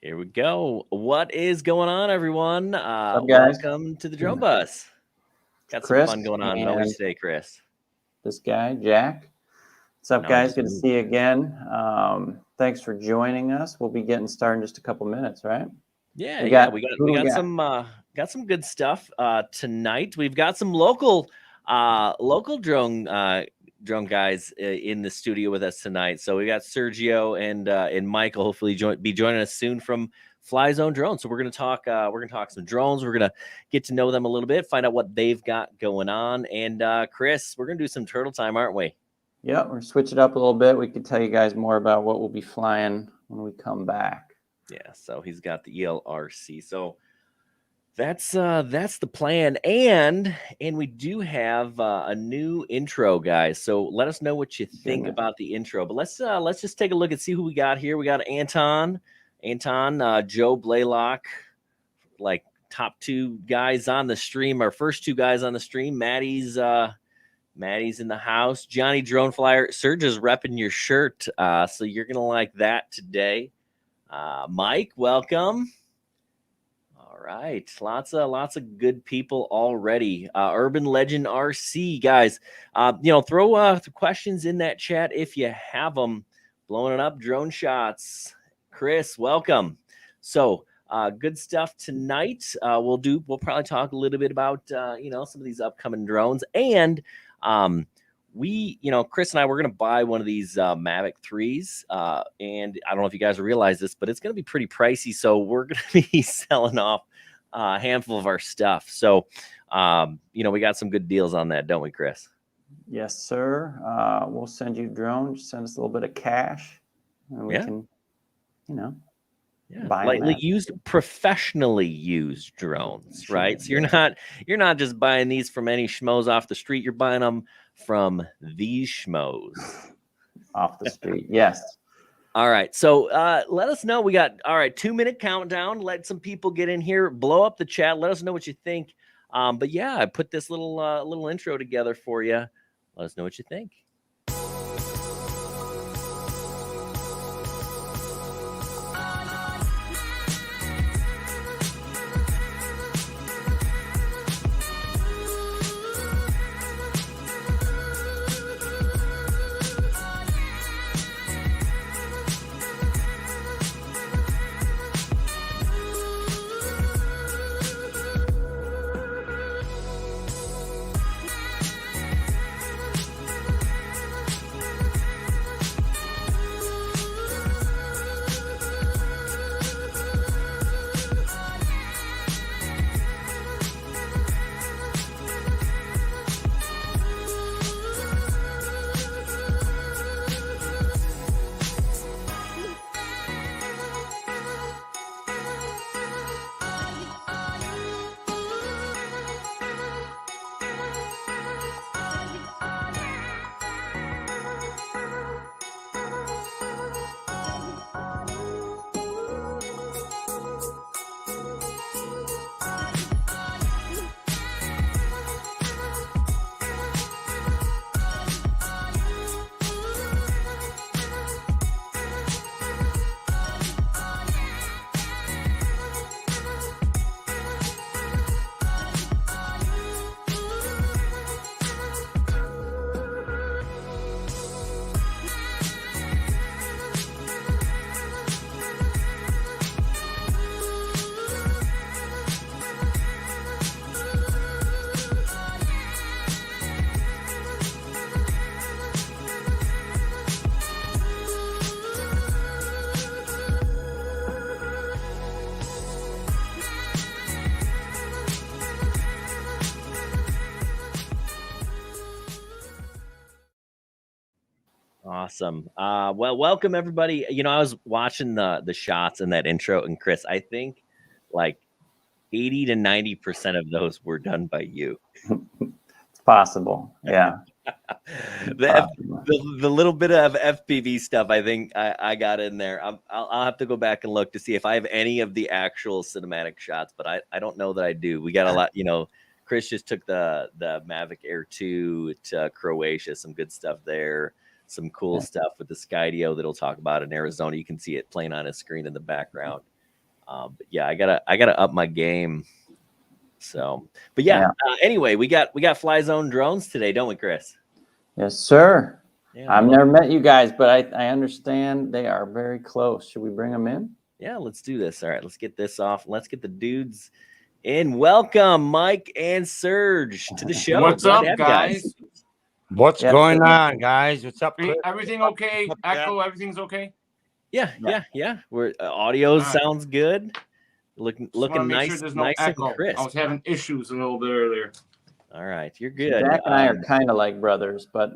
Here we go. What is going on, everyone? What's up, guys? Welcome to the Drone Bus. Got some Chris fun going on. How are we and today, Chris? this guy, Jack. What's up, guys? Nice. Good to see you again. Thanks for joining us. We'll be getting started in just a couple minutes, right? Yeah, We yeah. got We got some good stuff tonight. We've got some local drone guys in the studio with us tonight. So we got Sergio and Michael. Hopefully be joining us soon from Flyzone Drones. So we're gonna talk some drones. We're gonna get to know them a little bit, find out what they've got going on. And Chris, we're gonna do some turtle time, aren't we? Yeah, we're switch it up a little bit. We could tell you guys more about what we'll be flying when we come back. Yeah, so he's got the ELRC. So that's the plan, and we do have a new intro, guys. So let us know what you think about the intro. But let's just take a look and see who we got here. We got Anton, Joe Blaylock, like top two guys on the stream. Our first two guys on the stream. Maddie's in the house. Johnny Drone Flyer, Serge is repping your shirt, so you're gonna like that today. Mike, welcome. All right, lots of good people already. Urban Legend RC, guys, throw questions in that chat if you have them. Blowing it up, drone shots. Chris, welcome. So good stuff tonight. We'll probably talk a little bit about some of these upcoming drones, and Chris and I, we're going to buy one of these Mavic 3s. And I don't know if you guys realize this, but it's going to be pretty pricey. So we're going to be selling off a handful of our stuff. So, we got some good deals on that, don't we, Chris? Yes, sir. We'll send you a drone. Just send us a little bit of cash, and we can, lightly used, professionally used drones, right? So you're not just buying these from any schmoes off the street. You're buying them from these schmoes off the street. Yes. All right. So let us know. We got 2-minute countdown. Let some people get in here, blow up the chat. Let us know what you think. But yeah, I put this little intro together for you. Let us know what you think. Awesome. Well, welcome everybody. I was watching the shots in that intro, and Chris, I think like 80 to 90% of those were done by you. It's possible. Yeah. The little bit of FPV stuff, I think I got in there. I'll have to go back and look to see if I have any of the actual cinematic shots, but I don't know that I do. We got a lot, Chris just took the Mavic Air 2 to Croatia, some good stuff there. Some cool stuff with the Skydio that he'll talk about in Arizona. You can see it playing on his screen in the background. But yeah, I gotta up my game. So, but yeah. Anyway, we got Flyzone Drones today, don't we, Chris? Yes, sir. Yeah, I've never met you guys, but I understand they are very close. Should we bring them in? Yeah, let's do this. All right, let's get this off. Let's get the dudes in. Welcome, Mike and Serge, to the show. What's up, guys? What's going on, guys? What's up, Chris? Everything okay? Echo, everything's okay? Yeah. We're audio sounds good. Looking nice, sure there's nice echo. and crisp. I was having issues a little bit earlier. All right, you're good. Jack and I are kind of like brothers, but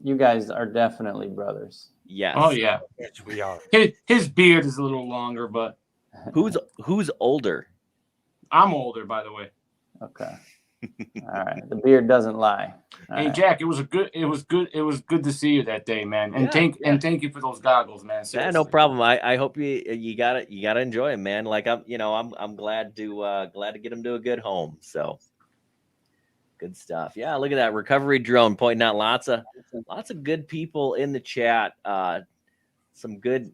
you guys are definitely brothers. Yes. Oh yeah. Yes, we are. His beard is a little longer, but who's older? I'm older, by the way. Okay. All right. The beard doesn't lie. Hey Jack, it was good to see you that day, man. And thank you for those goggles, man. Yeah, no problem. I hope you gotta enjoy them, man. Like I'm glad to get them to a good home. So good stuff. Yeah, look at that recovery drone pointing out lots of good people in the chat. Some good,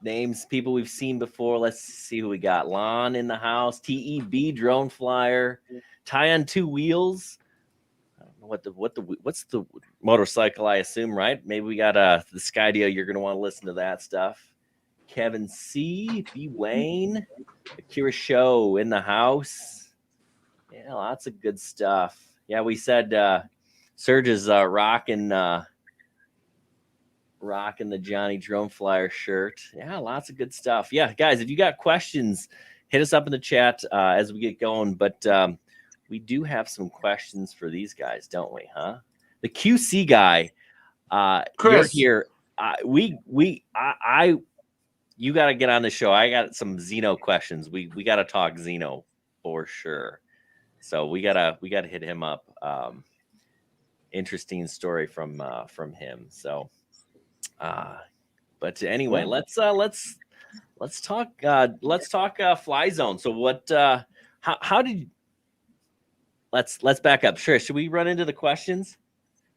names, people we've seen before. Let's see who we got. Lon in the house. TEB drone flyer. Tie on two wheels. I don't know what's the motorcycle, I assume, right? Maybe we got the Skydio. You're gonna want to listen to that stuff. Kevin C. B. Wayne. Akira Show in the house. Yeah, lots of good stuff. Yeah, we said Serge is rocking the Johnny Drone Flyer shirt. Yeah, lots of good stuff. Yeah, guys, if you got questions, hit us up in the chat as we get going. But we do have some questions for these guys, don't we? Huh? The QC guy, Chris, you're here. You got to get on the show. I got some Xeno questions. We got to talk Xeno for sure. So we gotta hit him up. Interesting story from him. So. But anyway, let's talk Flyzone. So what how did let's back up. Sure. Should we run into the questions?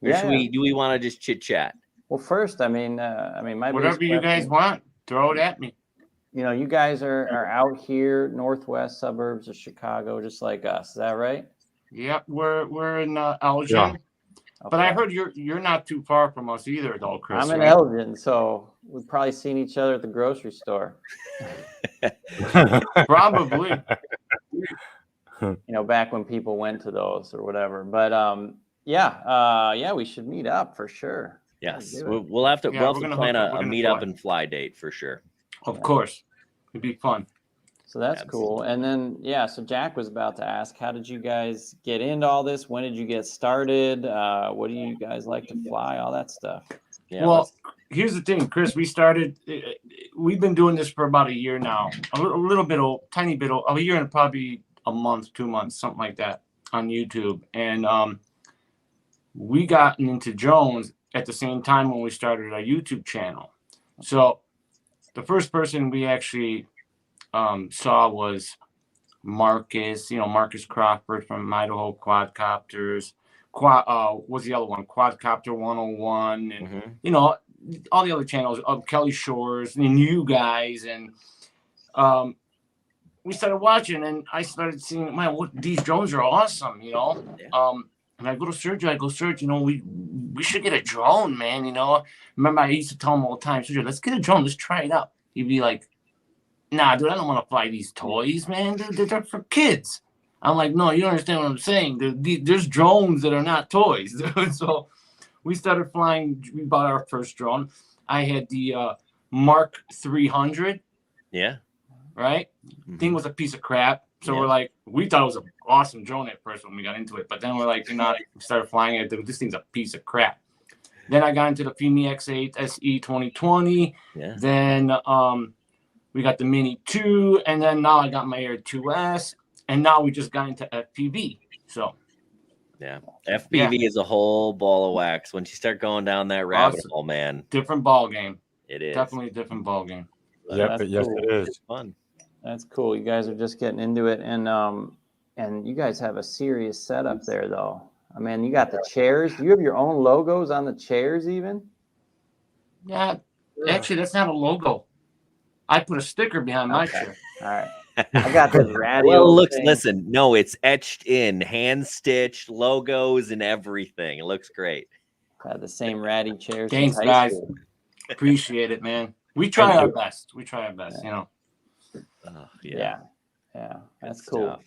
Or do we want to just chit chat? Well, first, I mean my whatever you guys want, throw it at me. You guys are out here northwest suburbs of Chicago, just like us. Is that right? Yep, we're in Elgin. Yeah. But I heard you're not too far from us either, though, Chris. I'm in Elgin, so we've probably seen each other at the grocery store. Probably. Back when people went to those or whatever. But we should meet up for sure. Yes, we'll have to plan a meetup and fly date for sure. Of course, it'd be fun. So that's cool. And then, so Jack was about to ask, how did you guys get into all this? When did you get started? What do you guys like to fly? All that stuff. Yeah, well, here's the thing, Chris. We've been doing this for about a year now. Tiny bit, a year and probably a month, 2 months, something like that on YouTube. And we got into drones at the same time when we started our YouTube channel. So the first person we actually saw was Marcus Crawford from Idaho Quadcopters. What's the other one? Quadcopter 101, and all the other channels of Kelly Shores and you guys, and we started watching, and I started seeing, man, these drones are awesome, and I go to Serge, we should get a drone, man. Remember I used to tell him all the time, Serge, let's get a drone, let's try it out. He'd be like, nah, dude, I don't want to fly these toys, man. They're for kids. I'm like, no, you don't understand what I'm saying. There's drones that are not toys, dude. So we started flying. We bought our first drone. I had the Mark 300. Yeah. Right? Mm-hmm. Thing was a piece of crap. So we're like, we thought it was an awesome drone at first when we got into it. But then we're like, we started flying it. This thing's a piece of crap. Then I got into the Fumi X8 SE 2020. Yeah. Then we got the Mini 2, and then now I got my Air 2S, and now we just got into FPV. So, yeah, FPV is a whole ball of wax. Once you start going down that rabbit hole, man, different ball game. It is definitely a different ball game. Yep, yes, cool. It is. It's fun. That's cool. You guys are just getting into it, and you guys have a serious setup there, though. I mean, you got the chairs. Do you have your own logos on the chairs, even? Yeah, actually, that's not a logo. I put a sticker behind my Okay. chair. All right. I got this radio. Well, it looks. thing. Listen, no, it's etched in, hand stitched logos and everything. It looks great. Had the same ratty chair Thanks, since high guys. school. Appreciate it, man. We try our best. We try our best. You know. Oh, Yeah. That's Good cool. stuff.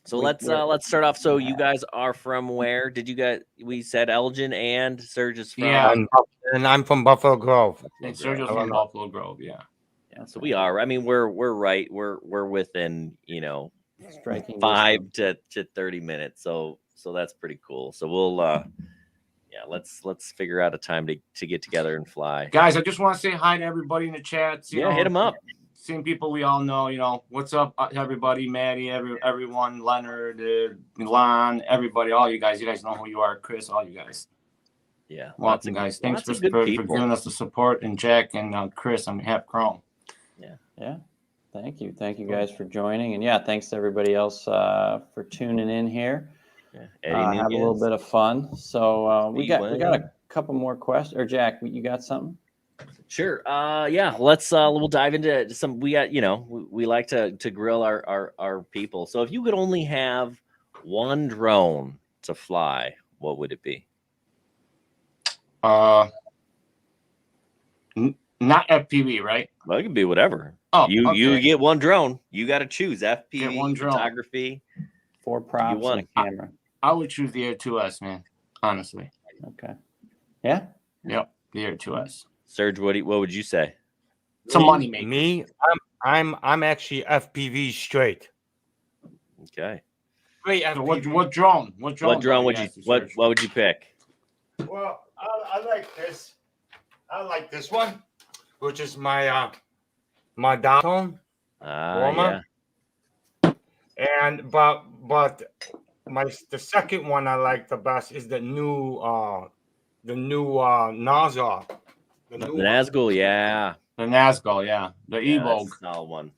So let's start off. So you guys are from where? Did you guys? We said Elgin and Serge is from. Yeah. And I'm from Buffalo Grove. And Sergio's from Buffalo Grove. Yeah. Yeah, so we are. I mean, we're right. We're within, Striking 5 to 30 minutes. So that's pretty cool. So we'll let's figure out a time to get together and fly. Guys, I just want to say hi to everybody in the chats. You know, hit them up. Seeing people we all know. You know, what's up, everybody? Maddie, everyone, Leonard, Lon, everybody, all you guys. You guys know who you are, Chris. All you guys. Yeah, welcome, guys. Thanks for giving us the support, and Jack and Chris on behalf of Chrome. Yeah. Thank you guys for joining, and thanks to everybody else for tuning in here. Yeah. Have a little bit of fun. So we got a couple more questions. Or Jack, you got something? Sure. Let's we'll dive into some. We got we like to grill our people. So if you could only have one drone to fly, what would it be? Not FPV, right? Well, it can be whatever. Oh, you get one drone. You got to choose FPV, Get one drone. photography. 4 props and a camera. I would choose the Air 2S, man. Honestly. Okay. Yeah. Yep. The Air 2S. Serge, what would you say? It's a money maker. Me, I'm actually FPV straight. Okay. Straight So FPV. what drone? What drone would you what would you pick? Well, I like this. I like this one, which is my my downhome. Yeah. And but the second one I like the best is the new Nazar. The Nazgul, yeah. The Nazgul, yeah. The Evoke. Solid one.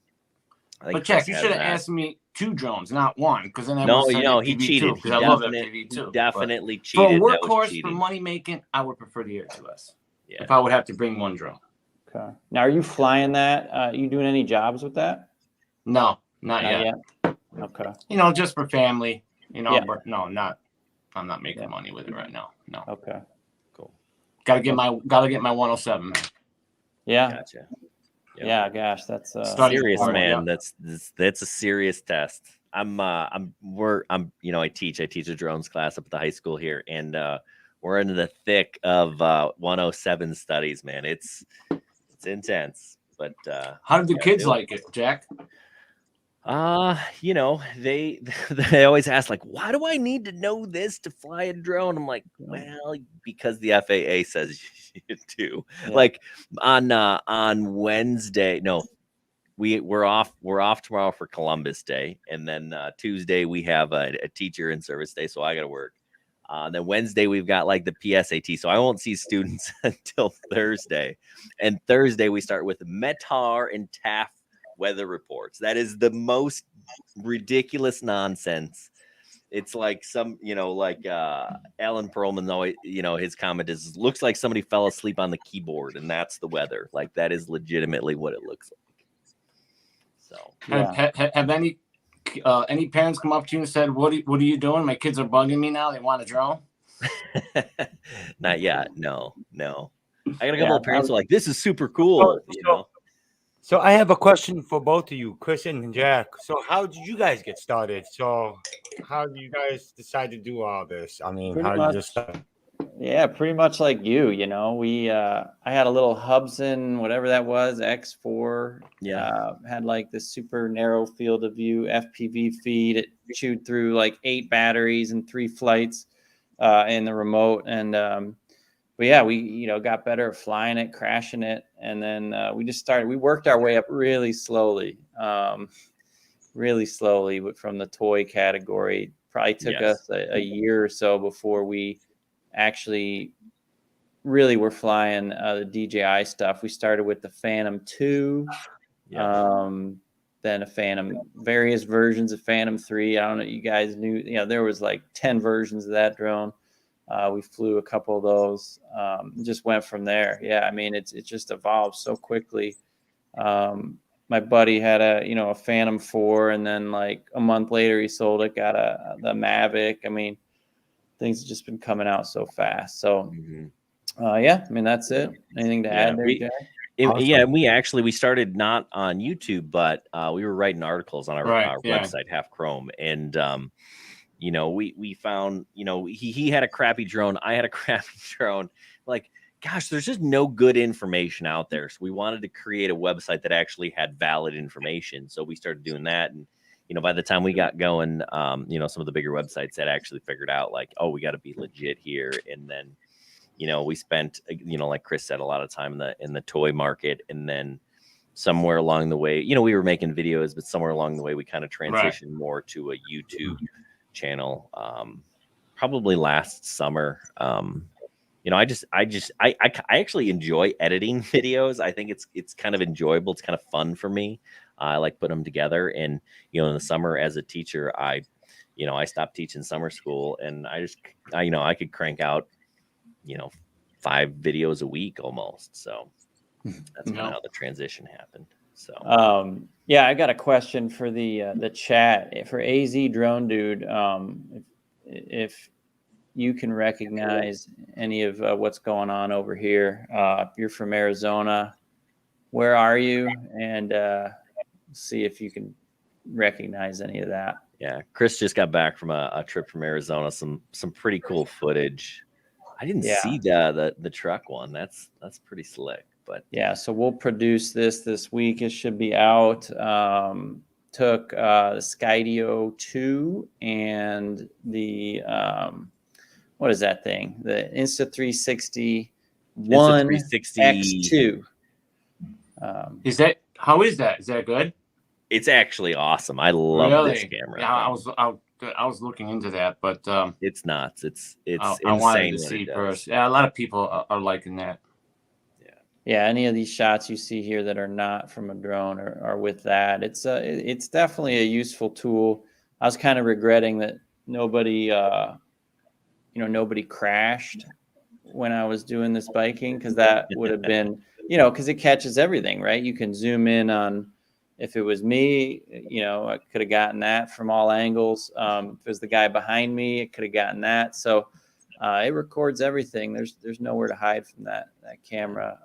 But Jack, you should have asked me 2 drones, not 1, because then I he cheated. Because I love FPV too. Definitely For a cheated. workhorse for money making, I would prefer the Air 2S. Yeah. If I would have to bring one drone. Okay. Now, are you flying that? You doing any jobs with that? No, not yet. Okay. Just for family. But no, not. I'm not making money with it right now. No. Okay. Cool. Gotta get my 107, man. Yeah. Gotcha. Yep. Yeah. Gosh, that's serious, hard, man. yeah. That's a serious test. I teach a drones class up at the high school here, and we're in the thick of 107 studies, man. It's intense. But how did the kids like it, Jack? They always ask, like, why do I need to know this to fly a drone? I'm like, well, because the FAA says you do. Yeah. Like on Wednesday, no, we're off tomorrow for Columbus Day, and then Tuesday we have a teacher in service day, so I got to work. Then Wednesday we've got like the PSAT, so I won't see students until Thursday. And Thursday we start with METAR and TAF weather reports. That is the most ridiculous nonsense. It's like Alan Perlman always, his comment is, looks like somebody fell asleep on the keyboard, and that's the weather. Like, that is legitimately what it looks like. So have any parents come up to you and said, what are you doing? My kids are bugging me now. They want a drone. Not yet. No. I got a couple of parents who are like, this is super cool. So I have a question for both of you, Chris and Jack. So how did you guys get started? So how do you guys decide to do all this? I mean, how did you just start? Yeah, pretty much like you. We I had a little Hubsan, whatever that was, X4. Yeah, had like this super narrow field of view FPV feed. It chewed through like 8 batteries and 3 flights in the remote. And but yeah, we got better at flying it, crashing it, and then we just started. We worked our way up really slowly from the toy category. Probably took us a year or so before we actually really were flying the DJI stuff. We started with the Phantom 2, then a Phantom, various versions of Phantom 3. I don't know, you guys knew, there was like 10 versions of that drone. We flew a couple of those, just went from there. Yeah, I mean, it just evolved so quickly. My buddy had a Phantom 4, and then like a month later he sold it, got the Mavic. I mean, things have just been coming out so fast. So yeah, I mean, that's it. Anything to add there, Jack? Yeah, we started not on YouTube, but we were writing articles on our website, Half Chrome, and we found, he had a crappy drone, I had a crappy drone. Like, gosh, there's just no good information out there. So we wanted to create a website that actually had valid information. So we started doing that, and by the time we got going, some of the bigger websites had actually figured out like, oh, we got to be legit here, and then. We spent, like Chris said, a lot of time in the toy market, and then somewhere along the way, we were making videos, but somewhere along the way, we kind of transitioned more to a YouTube channel. Probably last summer. I actually enjoy editing videos. I think it's kind of enjoyable. It's kind of fun for me. I like putting them together, and in the summer as a teacher, I stopped teaching summer school, and I could crank out 5 videos a week almost. So that's kind of how the transition happened. So yeah, I got a question for the chat for AZ Drone Dude. If you can recognize any of what's going on over here, if you're from Arizona, where are you? And see if you can recognize any of that. Yeah, Chris just got back from a trip from Arizona. Some pretty cool footage. I didn't see the truck one. That's pretty slick. But yeah, so we'll produce this week. It should be out. Took the Skydio 2 and the what is that thing? The Insta360 One X2. How is that? Is that good? It's actually awesome. I love this camera. Yeah, I was looking into that, but it's nuts. It's I wanted to see first. Yeah, a lot of people are liking that. Yeah, any of these shots you see here that are not from a drone are with that. It's definitely a useful tool. I was kind of regretting that nobody crashed when I was doing this biking, because that would have been, because it catches everything, right? You can zoom in on. If it was me, I could have gotten that from all angles. If it was the guy behind me, it could have gotten that. So it records everything. There's nowhere to hide from that camera.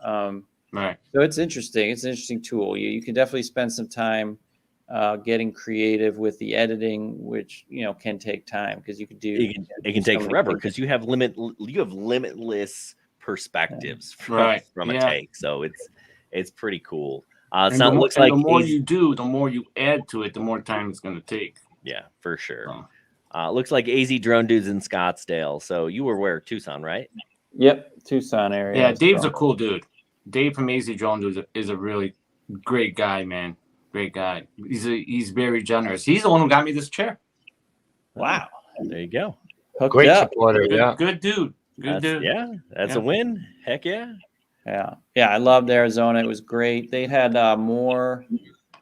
Right. So it's interesting. It's an interesting tool. You can definitely spend some time getting creative with the editing, which can take time, because you could do. It can take forever because you have limitless perspectives from a take. So it's pretty cool. The more you do, the more you add to it, the more time it's going to take. Yeah, for sure. Looks like AZ Drone Dude's in Scottsdale. So you were where? Tucson, right? Yep, Tucson area. Yeah, Dave's a cool dude. Dave from AZ Drone Dude is a really great guy, man. Great guy. He's very generous. He's the one who got me this chair. Wow. There you go. Great supporter. Good dude. Good dude. Yeah, that's a win. Heck yeah. Yeah, I loved Arizona. It was great. They had more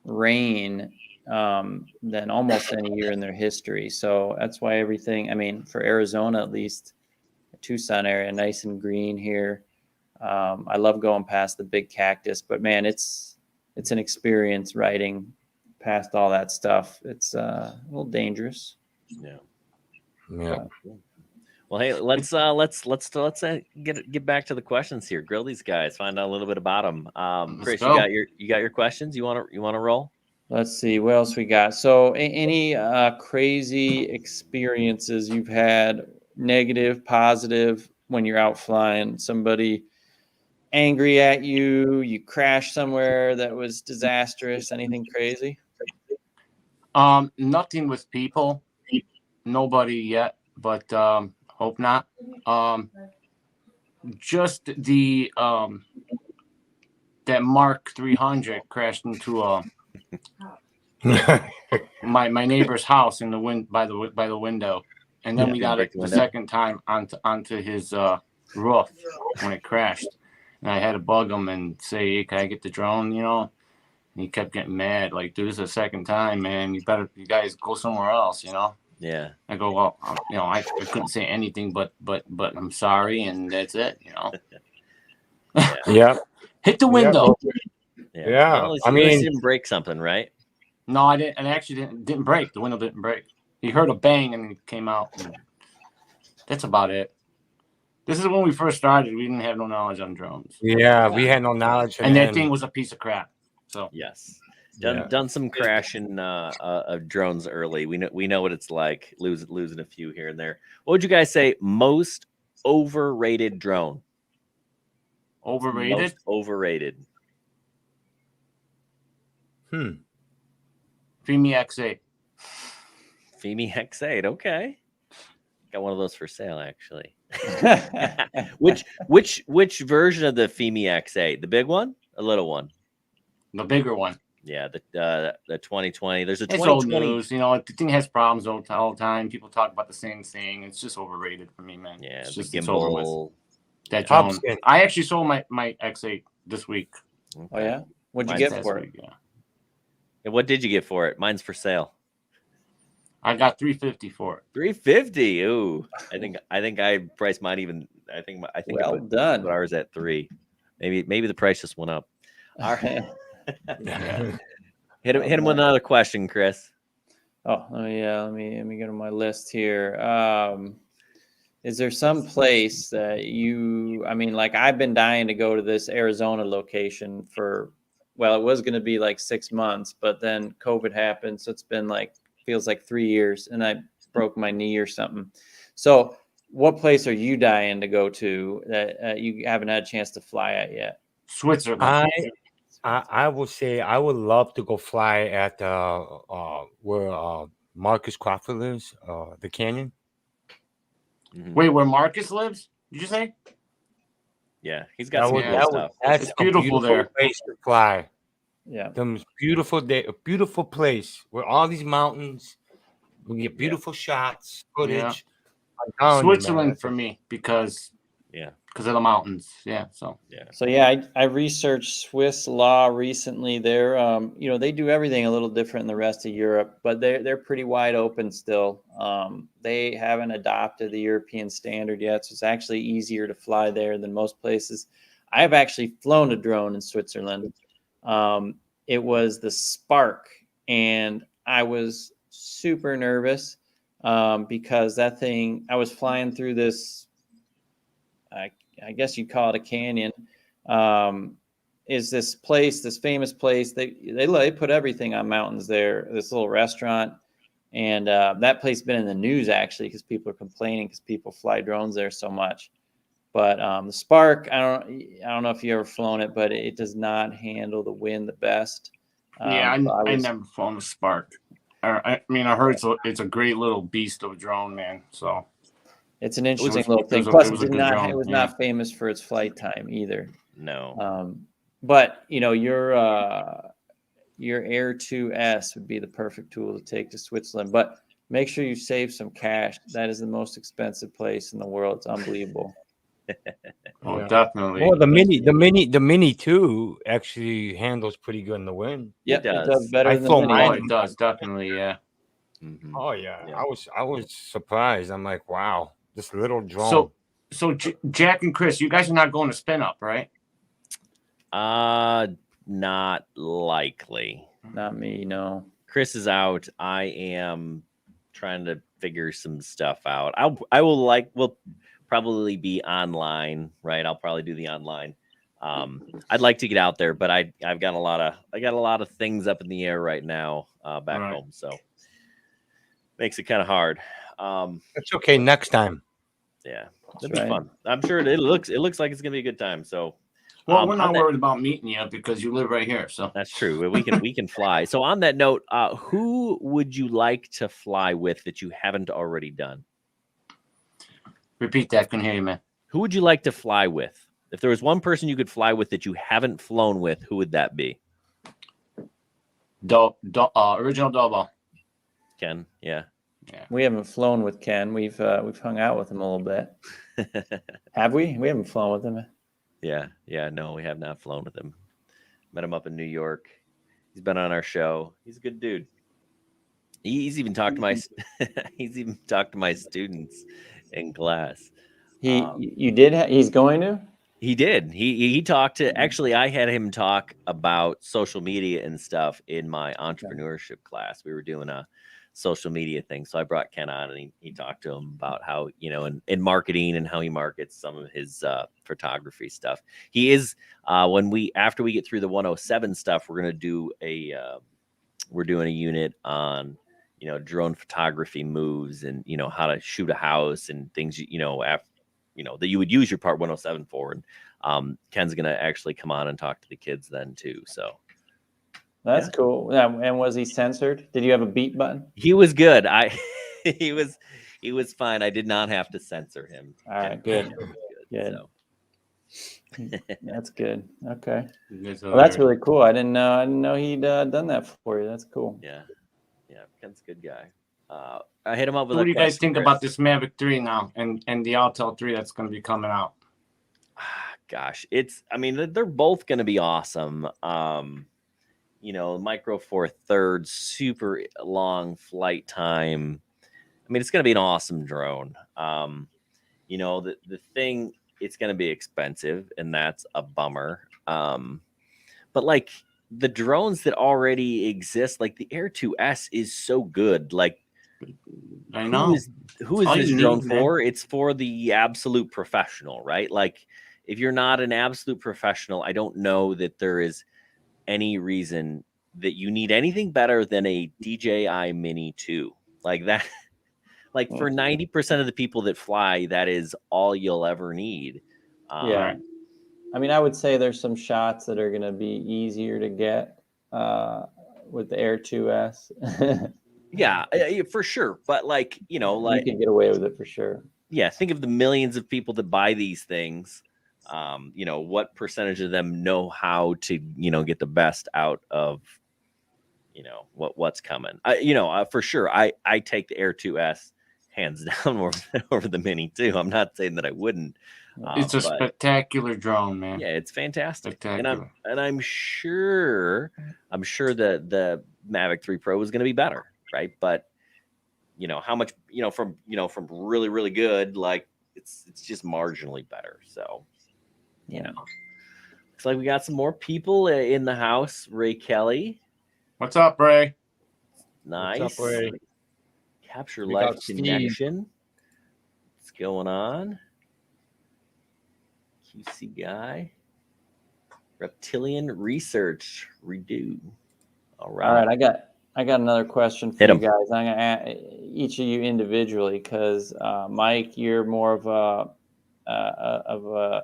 rain than almost any year in their history. So that's why everything, I mean, for Arizona, at least, Tucson area, nice and green here. I love going past the big cactus, but man, it's an experience riding past all that stuff. It's a little dangerous. Yeah. Yeah. Well, hey, let's get back to the questions here. Grill these guys, find out a little bit about them. Chris, you got your questions? You want to roll? Let's see what else we got. So, any crazy experiences you've had, negative, positive, when you're out flying? Somebody angry at you? You crashed somewhere that was disastrous? Anything crazy? Nothing with people. Nobody yet, but hope not. Just the that Mark 300 crashed into my neighbor's house in the wind by the window, and then we got it the second time onto his roof when it crashed, and I had to bug him and say, hey, can I get the drone? And he kept getting mad, like, dude, this is the second time, man. You guys go somewhere else, Yeah. I go, well, I couldn't say anything, but I'm sorry, and that's it, Yeah. Hit the window. Yeah, Well, I at least mean, you didn't break something, right? No, I didn't. And actually didn't break. The window didn't break. He heard a bang and it came out. And that's about it. This is when we first started. We didn't have no knowledge on drones. yeah, we had no knowledge, And that thing was a piece of crap. So Yes. Yeah. Done some crashing of drones early. We know what it's like losing a few here and there. What would you guys say most overrated drone? overrated. Most overrated. Femi X8. Femi X8. Okay. Got one of those for sale actually. Which version of the Femi X8? The big one? A little one? The bigger one. Yeah, the 2020. There's a It's old 2020. news. You know, the thing has problems all the time. People talk about the same thing. It's just overrated for me, man. Yeah, it's the just it's over with. gimbal. That Top drone. skin. I actually sold my X8 this week. Oh yeah, what'd you Mine's get Last for it? week, yeah. And what did you get for it? Mine's for sale. I got $350 for it. $350. Ooh, I think I priced mine even. I think Well done. put ours at $3. Maybe the price just went up. All right. Yeah. Hit him with another question, Chris. Oh, let me go to my list here. Is there some place that like I've been dying to go to this Arizona location for, well, it was going to be like 6 months, but then COVID happened. So it's been feels like 3 years and I broke my knee or something. So what place are you dying to go to that you haven't had a chance to fly at yet? Switzerland. I would say I would love to go fly at where Marcus Crawford lives, the canyon. Mhm. Wait, where Marcus lives? Did you say? Yeah, he's got some cool stuff. That's It's a beautiful there. place to fly. Yeah. The most beautiful day, a beautiful place where all these mountains, we get beautiful shots, footage. I'm telling you, man, Switzerland that's for me because Yeah. of the mountains. Yeah. So So yeah, I researched Swiss law recently. They're they do everything a little different than the rest of Europe, but they're pretty wide open still. They haven't adopted the European standard yet, so it's actually easier to fly there than most places. I've actually flown a drone in Switzerland. It was the Spark, and I was super nervous because that thing, I was flying through this, I guess you'd call it a canyon, is this place, this famous place. They put everything on mountains there, this little restaurant. And that place has been in the news actually because people are complaining because people fly drones there so much. But the Spark, I don't know if you ever flown it, but it does not handle the wind the best. I never flown the Spark. I heard it's a great little beast of a drone, man. So it's an interesting little thing. Plus, it was not famous for its flight time either. No. But your Air 2S would be the perfect tool to take to Switzerland. But make sure you save some cash. That is the most expensive place in the world. It's unbelievable. Oh, definitely. Well, the mini too actually handles pretty good in the wind. Yep, it does better than the mini. Oh, it does definitely, yeah. Mm-hmm. Oh yeah. I was surprised. I'm like, wow, this little drone. So Jack and Chris, you guys are not going to spin up, right? Not likely. Not me, no. Chris is out. I am trying to figure some stuff out. We'll probably be online, right? I'll probably do the online. I'd like to get out there, but I've got a lot of things up in the air right now back home, so makes it kind of hard. It's okay. Next time. Yeah, it'll be fun. I'm sure it looks like it's gonna be a good time. So, well, we're not worried about meeting you because you live right here. So that's true. We can fly. So on that note, who would you like to fly with that you haven't already done? Repeat that. Couldn't hear you, man. Who would you like to fly with? If there was one person you could fly with that you haven't flown with, who would that be? Original Dobo. Ken, yeah. We haven't flown with Ken. We've hung out with him a little bit. Have we? We haven't flown with him. Yeah. No, we have not flown with him. Met him up in New York. He's been on our show. He's a good dude. He's even talked to my students in class. He's going to? He did. He talked to, actually, I had him talk about social media and stuff in my entrepreneurship class. We were doing a social media thing. So I brought Ken on and he talked to him about how, in marketing and how he markets some of his photography stuff. He is, after we get through the 107 stuff, we're going to do we're doing a unit on, drone photography moves and, how to shoot a house and things, that you would use your part 107 for. And Ken's going to actually come on and talk to the kids then too. So that's cool. Yeah. And was he censored? Did you have a beat button? He was good. He was fine. I did not have to censor him. All right, good. Good. So. That's good. Okay. Well, that's really cool. I didn't know he'd done that for you. That's cool. Yeah. Ken's a good guy. I hit him up with. What do you guys think about this Mavic 3 now and the Altel 3 that's going to be coming out? Gosh, they're both going to be awesome. Micro Four Thirds, super long flight time. It's going to be an awesome drone. The thing, it's going to be expensive, and that's a bummer. But like the drones that already exist, like the Air 2S is so good. Like, I know. Who is this drone for? Man. It's for the absolute professional, right? Like, if you're not an absolute professional, I don't know that there is any reason that you need anything better than a DJI Mini 2. Like that, like for 90% of the people that fly, that is all you'll ever need. Yeah. I would say there's some shots that are going to be easier to get with the Air 2S. Yeah, for sure. But like, you can get away with it for sure. Yeah. Think of the millions of people that buy these things. What percentage of them know how to, get the best out of, what's coming. For sure. I take the Air 2S hands down over the Mini too. I'm not saying that I wouldn't. It's a spectacular drone, man. Yeah, it's fantastic. Spectacular. And I'm sure that the Mavic 3 Pro is going to be better, right? But how much, from really, really good, like it's just marginally better. So, looks like we got some more people in the house. Ray Kelly. What's up, Ray? Nice. What's up, Ray? Capture Life Connection. What's going on? QC guy. Reptilian Research. Redo. All right. I got another question for you guys. I'm gonna ask each of you individually because Mike, you're more of a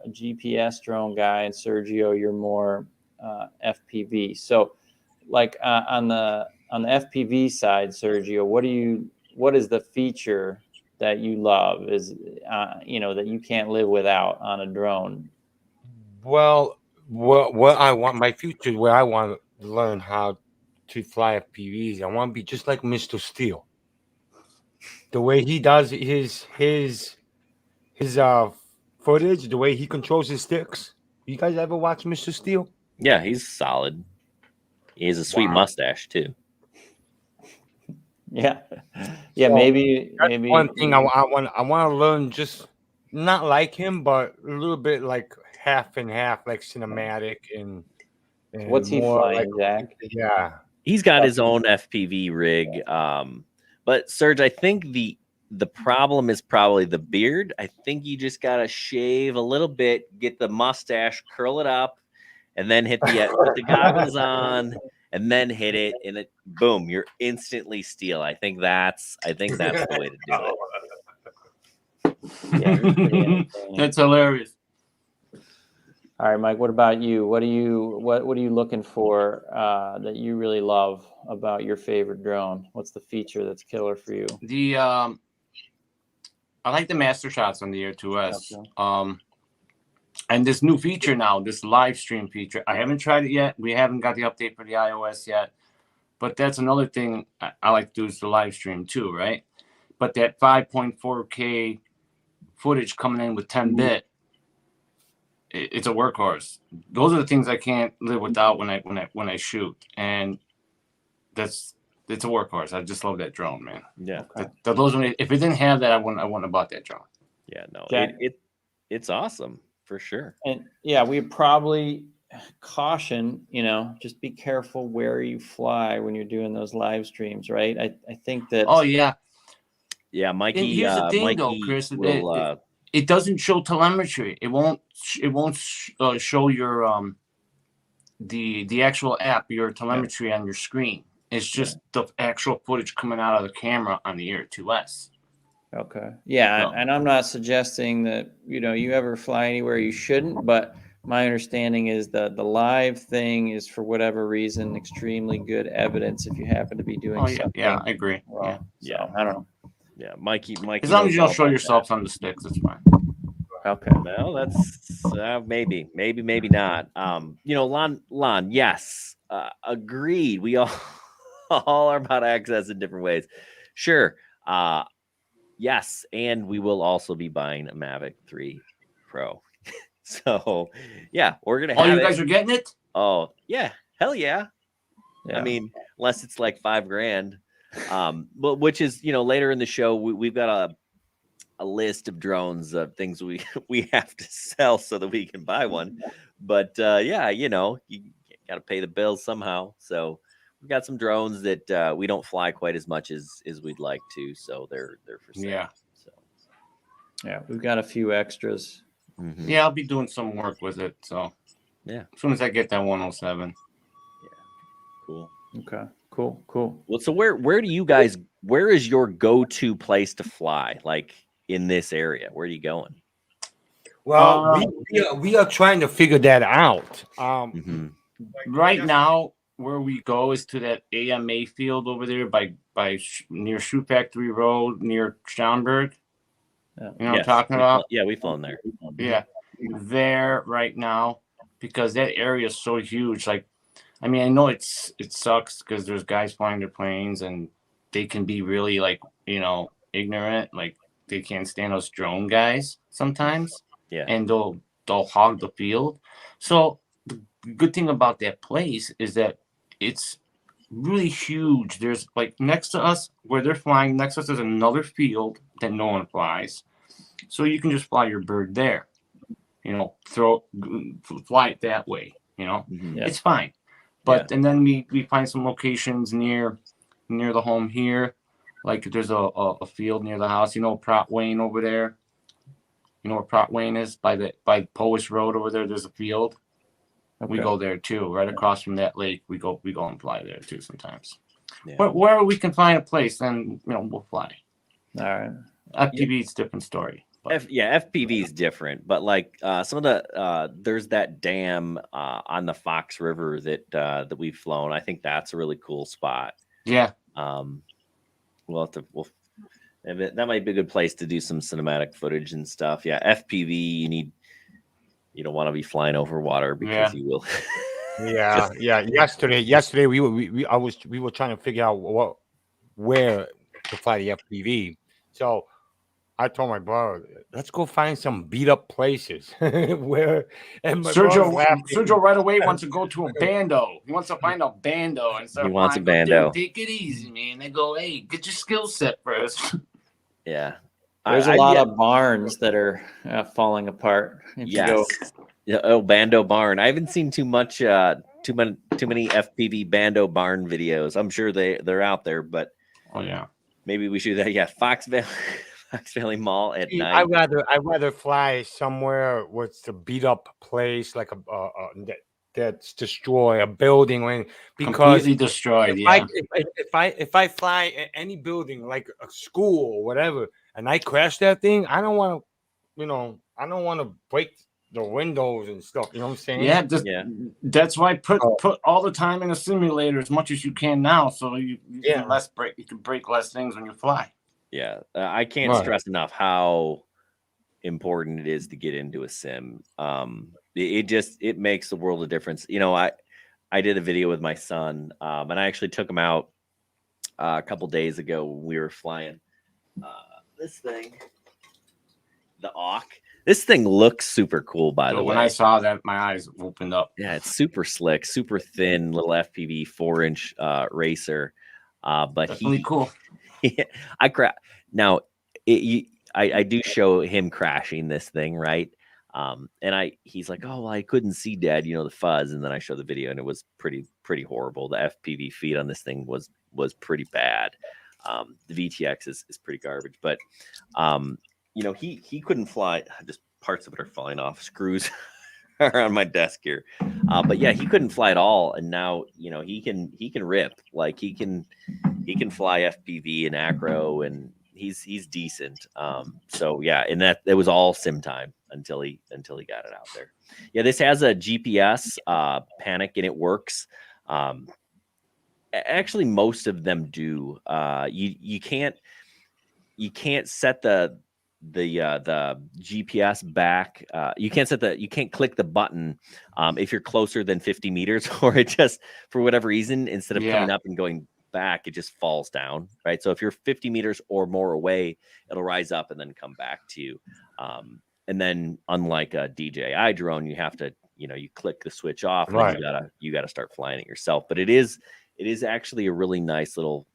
GPS drone guy, and Sergio, you're more FPV. So, like on the FPV side, Sergio, what is the feature that you love is that you can't live without on a drone? Well, what I want my future, where I want to learn how to fly FPVs, I want to be just like Mr. Steele. The way he does his footage, the way he controls his sticks. You guys ever watch Mr. Steele? Yeah, he's solid. He has a sweet mustache too. Yeah, so maybe one thing I want to learn, just not like him, but a little bit like half and half, like cinematic and what's he flying, Zach? Yeah, he's got his own FPV rig. But Serge, I think the problem is probably the beard. I think you just gotta shave a little bit, get the mustache, curl it up, and then put the goggles on. And then hit it, and boom, you're instantly Steel. I think that's the way to do it. Yeah, that's hilarious. All right, Mike. What about you? What are you looking for that you really love about your favorite drone? What's the feature that's killer for you? I like the master shots on the Air 2S. Okay. And this new feature now, this live stream feature, I haven't tried it yet. We haven't got the update for the iOS yet. But that's another thing I like to do is the live stream too, right? But that 5.4K footage coming in with 10-bit, it's a workhorse. Those are the things I can't live without when I shoot. And it's a workhorse. I just love that drone, man. Yeah. If it didn't have that, I wouldn't have bought that drone. Yeah, no. It's awesome. for sure. And yeah, we probably caution, just be careful where you fly when you're doing those live streams, right? I think that. Oh yeah. Yeah, Mikey. And here's the thing, Mikey though, Chris. will, It doesn't show telemetry. It won't show your the actual app, your telemetry on your screen. It's just the actual footage coming out of the camera on the Air 2S. Okay. Yeah, So- and I'm not suggesting that you ever fly anywhere you shouldn't, but my understanding is that the live thing is, for whatever reason, extremely good evidence if you happen to be doing something. Yeah, I agree. Wrong. Yeah. So, I don't know. Yeah, Mikey. As long as knows you all don't show about yourselves on the sticks, it's fine. Okay. Well, that's maybe not. Lon, yes, agreed. We all are about access in different ways. Sure. Yes, and we will also be buying a Mavic 3 Pro. So, yeah, we're gonna. Oh, have you guys are getting it? Oh, yeah, hell yeah. Yeah. I mean, unless it's like $5,000. But which is, later in the show, we've got a list of drones, things we have to sell so that we can buy one. But yeah, you got to pay the bills somehow. So we've got some drones that we don't fly quite as much as we'd like to. So they're for sale. Yeah. So Yeah, we've got a few extras. mhm. Yeah, I'll be doing some work with it. So Yeah. as soon as I get that 107. Cool. Okay. Cool. Well, so where is your go-to place to fly? Like in this area, where are you going? Well, we are trying to figure that out. Mhm. Right now, where we go is to that AMA field over there by near Shoe Factory Road near Schaumburg. Yeah. You know what I'm talking about? We've flown there. Yeah, there right now, because that area is so huge. Like, I mean, I know it sucks because there's guys flying their planes and they can be really like, ignorant. Like they can't stand us drone guys sometimes. Yeah. And they'll hog the field. So the good thing about that place is that it's really huge. There's like next to us where they're flying, next to us there's another field that no one flies. So you can just fly your bird there. Fly it that way. Mhm. It's fine. But and then we find some locations near the home here. Like there's a field near the house. Pratt Wayne over there. You know where Pratt Wayne is? By Polish Road over there, there's a field. Okay. We go there too. Right across from that lake, we go and fly there too sometimes. Yeah. But wherever we can find a place, then we'll fly. All right. FPV is a different story. But FPV is different, but like some of the there's that dam on the Fox River that we've flown. I think that's a really cool spot. yeah, That might be a good place to do some cinematic footage and stuff. Yeah, FPV you don't want to be flying over water because you will. Yeah. Yesterday we were trying to figure out where to fly the FPV. So I told my brother, let's go find some beat up places where. And my Sergio right away wants to go to a bando. He wants to find a bando and start. He wants a flying. bando. Dude, take it easy, man. They go, hey, get your skill set first. Yeah, There's a lot of barns that are falling apart. If you go- Yeah. Oh, Bando Barn. I haven't seen too many FPV Bando Barn videos. I'm sure they're out there, but Oh yeah. maybe we should do that. Yeah, Fox Valley Mall at night. I'd rather fly somewhere where it's a beat up place, like that's destroy a building, because Completely destroyed. if I fly any building like a school or whatever, and I crash that thing, I don't want to break the windows and stuff. You know what I'm saying? Yeah, that's why put all the time in a simulator as much as you can now, so you can break less things when you fly. Yeah, I can't stress enough how important it is to get into a sim. It makes the world of difference. I did a video with my son, and I actually took him out a couple days ago when we were flying this thing, the Auk. This thing looks super cool, by the way. When I saw that, my eyes opened up. Yeah, it's super slick, super thin, little FPV 4-inch racer. But Definitely cool. I do show him crashing this thing, right? And he's like, oh, well, I couldn't see, Dad, the fuzz. And then I showed the video, and it was pretty horrible. The FPV feed on this thing was pretty bad. The VTX is pretty garbage, but he couldn't fly. Just parts of it are falling off. Screws are on my desk here. But yeah, he couldn't fly at all. And now, he can rip. Like he can fly FPV and acro, and he's decent. So yeah, and that was all sim time until he got it out there. Yeah, this has a GPS panic, and it works. Actually, most of them do. You can't set the GPS back. You can't click the button if you're closer than 50 meters, or it just, for whatever reason, instead of coming up and going back, it just falls down, right? So if you're 50 meters or more away, it'll rise up and then come back to you. And then, unlike a DJI drone, you have to, you click the switch off, and Right. then you gotta start flying it yourself. But it is actually a really nice little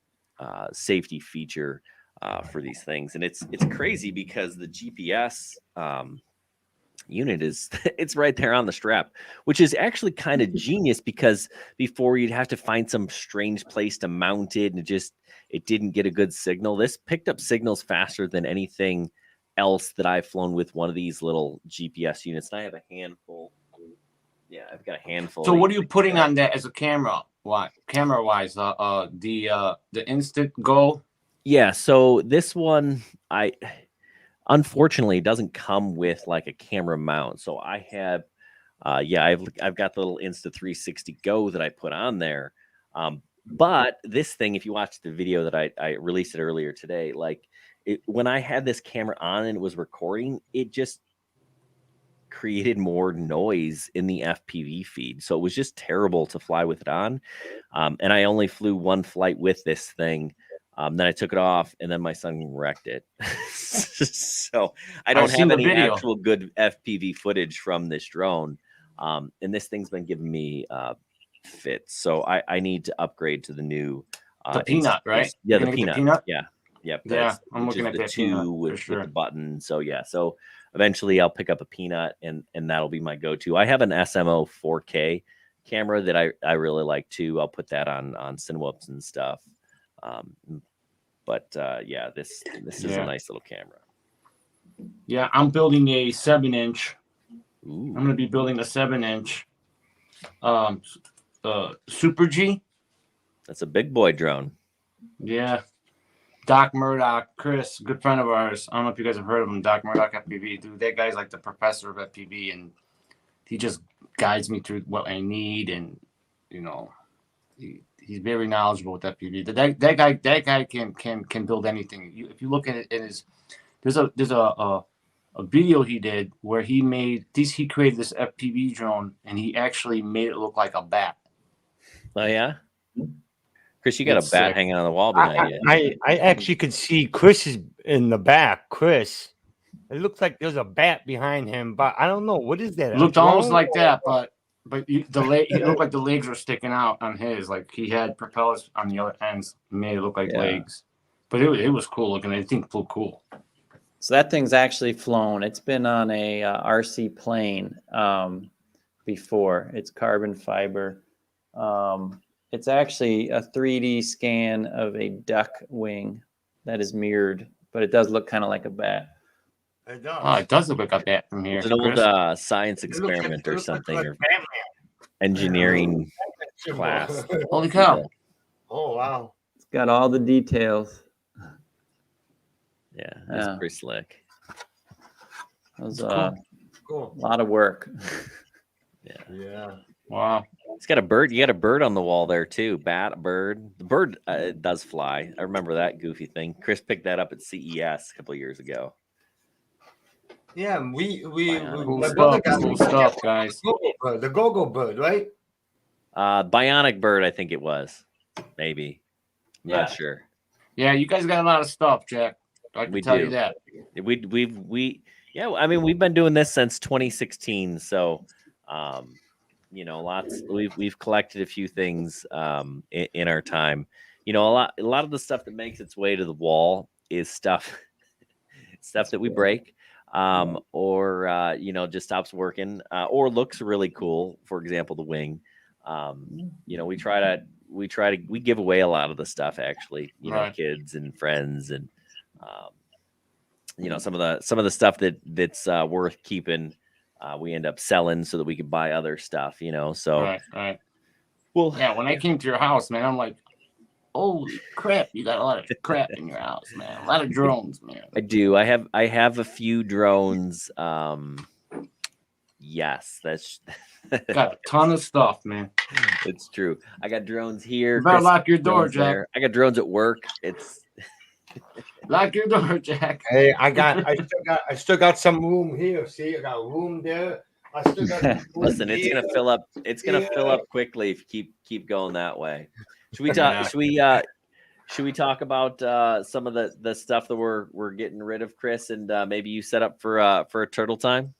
safety feature for these things. And it's crazy because the GPS unit it's right there on the strap, which is actually kind of genius, because before you'd have to find some strange place to mount it, and it didn't get a good signal. This picked up signals faster than anything else that I've flown with one of these little GPS units. And I have a handful. Yeah, I've got a handful. So what are you putting on that as a camera? What camera wise? The Instant Go. Yeah, so this one, unfortunately, it doesn't come with like a camera mount. So I have, I've got the little Insta360 Go that I put on there. But this thing, if you watch the video that I released it earlier today, like when I had this camera on and it was recording, it just created more noise in the FPV feed. So it was just terrible to fly with it on. And I only flew one flight with this thing. Then I took it off, and then my son wrecked it. So I don't have any actual good FPV footage from this drone. And this thing's been giving me fits. So I need to upgrade to the new the Peanut, right? Yeah, the Peanut. Yeah. Yep. Yeah, I'm looking at that Peanut with the button. So yeah. So eventually I'll pick up a Peanut, and that'll be my go-to. I have an SMO 4K camera that I really like too. I'll put that on Cinewhoops and stuff. Yeah, this is a nice little camera. Yeah, I'm building a 7-inch. I'm going to be building a 7-inch Super G. That's a big boy drone. Yeah. Doc Murdock, Chris, good friend of ours. I don't know if you guys have heard of him, Doc Murdock FPV. Dude, that guy's like the professor of FPV, and he just guides me through what I need, and he's very knowledgeable with FPV. That guy can build anything. If you look at it, there's a video he did where he created this FPV drone, and he actually made it look like a bat. Oh yeah, Chris, you got a bat hanging on the wall behind you. I actually could see Chris is in the back. Chris, it looks like there's a bat behind him, but I don't know what is that. It looked almost like that, but it looked like the legs were sticking out on his. Like he had propellers on the other ends, made it look like legs. But it was cool looking. I think it flew cool. So that thing's actually flown. It's been on a RC plane before. It's carbon fiber. It's actually a 3D scan of a duck wing that is mirrored, but it does look kind of like a bat. It does. Oh, it does look like a bat from here. It's an old science experiment or something, or engineering class. Holy cow! Oh wow! It's got all the details. Yeah, that's pretty slick. It was cool. A lot of work. Yeah. Wow. It's got a bird. You got a bird on the wall there too. Bird. The bird does fly. I remember that goofy thing. Chris picked that up at CES a couple years ago. Yeah, cool stuff, guys. The go-go bird, right? Bionic bird, I think it was. Maybe. I'm not sure. Yeah, you guys got a lot of stuff, Jack. I can tell you that. We've been doing this since 2016, so lots. We've collected a few things in our time. A lot of the stuff that makes its way to the wall is stuff that we break. or just stops working, or looks really cool. For example, the wing. We give away a lot of the stuff actually. Right. Kids and friends, and some of the stuff that's worth keeping. We end up selling so that we can buy other stuff. So Right. well, Yeah, when I came to your house, man, I'm like, holy crap, you got a lot of crap in your house, man. A lot of drones, man. I do. I have a few drones. Yes, that's Got a ton of stuff, man. it's true. I got drones here. You better Chris, lock your door, drones Jack. there. I got drones at work. It's Lock your door, Jack. Hey, I still got some room here. See, I got room there. I still got room listen. It's here. gonna fill up. It's gonna fill up quickly if you keep going that way. Should we talk? Yeah. Should we talk about some of the stuff that we're getting rid of, Chris, and maybe you set up for a turtle time?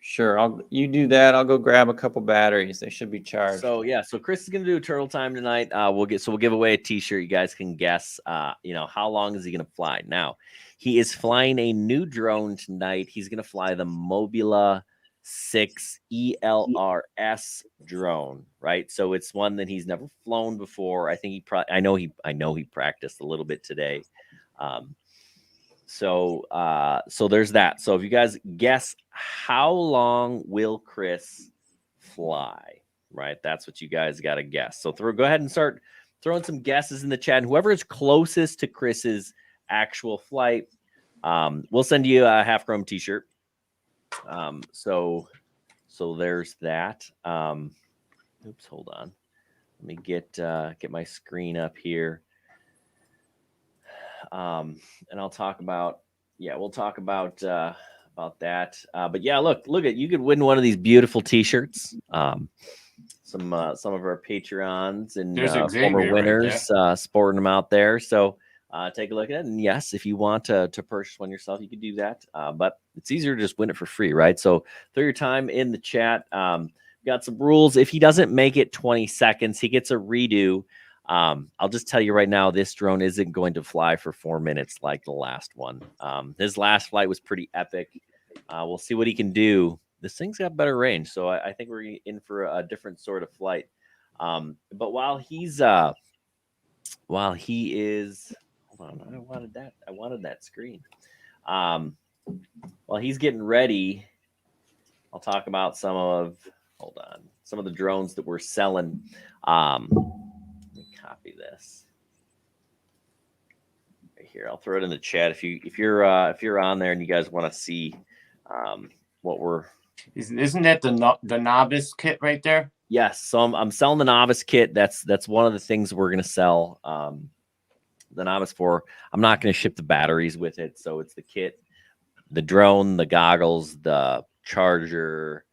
Sure. You do that. I'll go grab a couple batteries. They should be charged. So Chris is gonna do a turtle time tonight. We'll give away a T-shirt. You guys can guess. How long is he gonna fly? Now, he is flying a new drone tonight. He's gonna fly the Mobula 6 ELRS drone, right? So it's one that he's never flown before. I think I know he practiced a little bit today. So there's that. So if you guys guess how long will Chris fly, right? That's what you guys got to guess. So go ahead and start throwing some guesses in the chat. And whoever is closest to Chris's actual flight, we'll send you a half chrome T-shirt. So there's that. Oops, hold on. Let me get my screen up here. And I'll talk about, we'll talk about that. But yeah, look at, you could win one of these beautiful T-shirts. Some of our Patreons and former winners sporting them out there. So take a look at it. And yes, if you want to purchase one yourself, you can do that. But it's easier to just win it for free, right? So throw your time in the chat. Got some rules. If he doesn't make it 20 seconds, he gets a redo. I'll just tell you right now, this drone isn't going to fly for 4 minutes like the last one. His last flight was pretty epic. We'll see what he can do. This thing's got better range, so I think we're in for a different sort of flight. But while he is, hold on, I wanted that screen. While he's getting ready, I'll talk about some of the drones that we're selling. Let me copy this right here. I'll throw it in the chat if you're on there and you guys want to see what we're. Isn't that the novice kit right there? Yes. So I'm selling the novice kit. That's one of the things we're gonna sell. The novice for. I'm not gonna ship the batteries with it. So it's the kit, the drone, the goggles, the charger,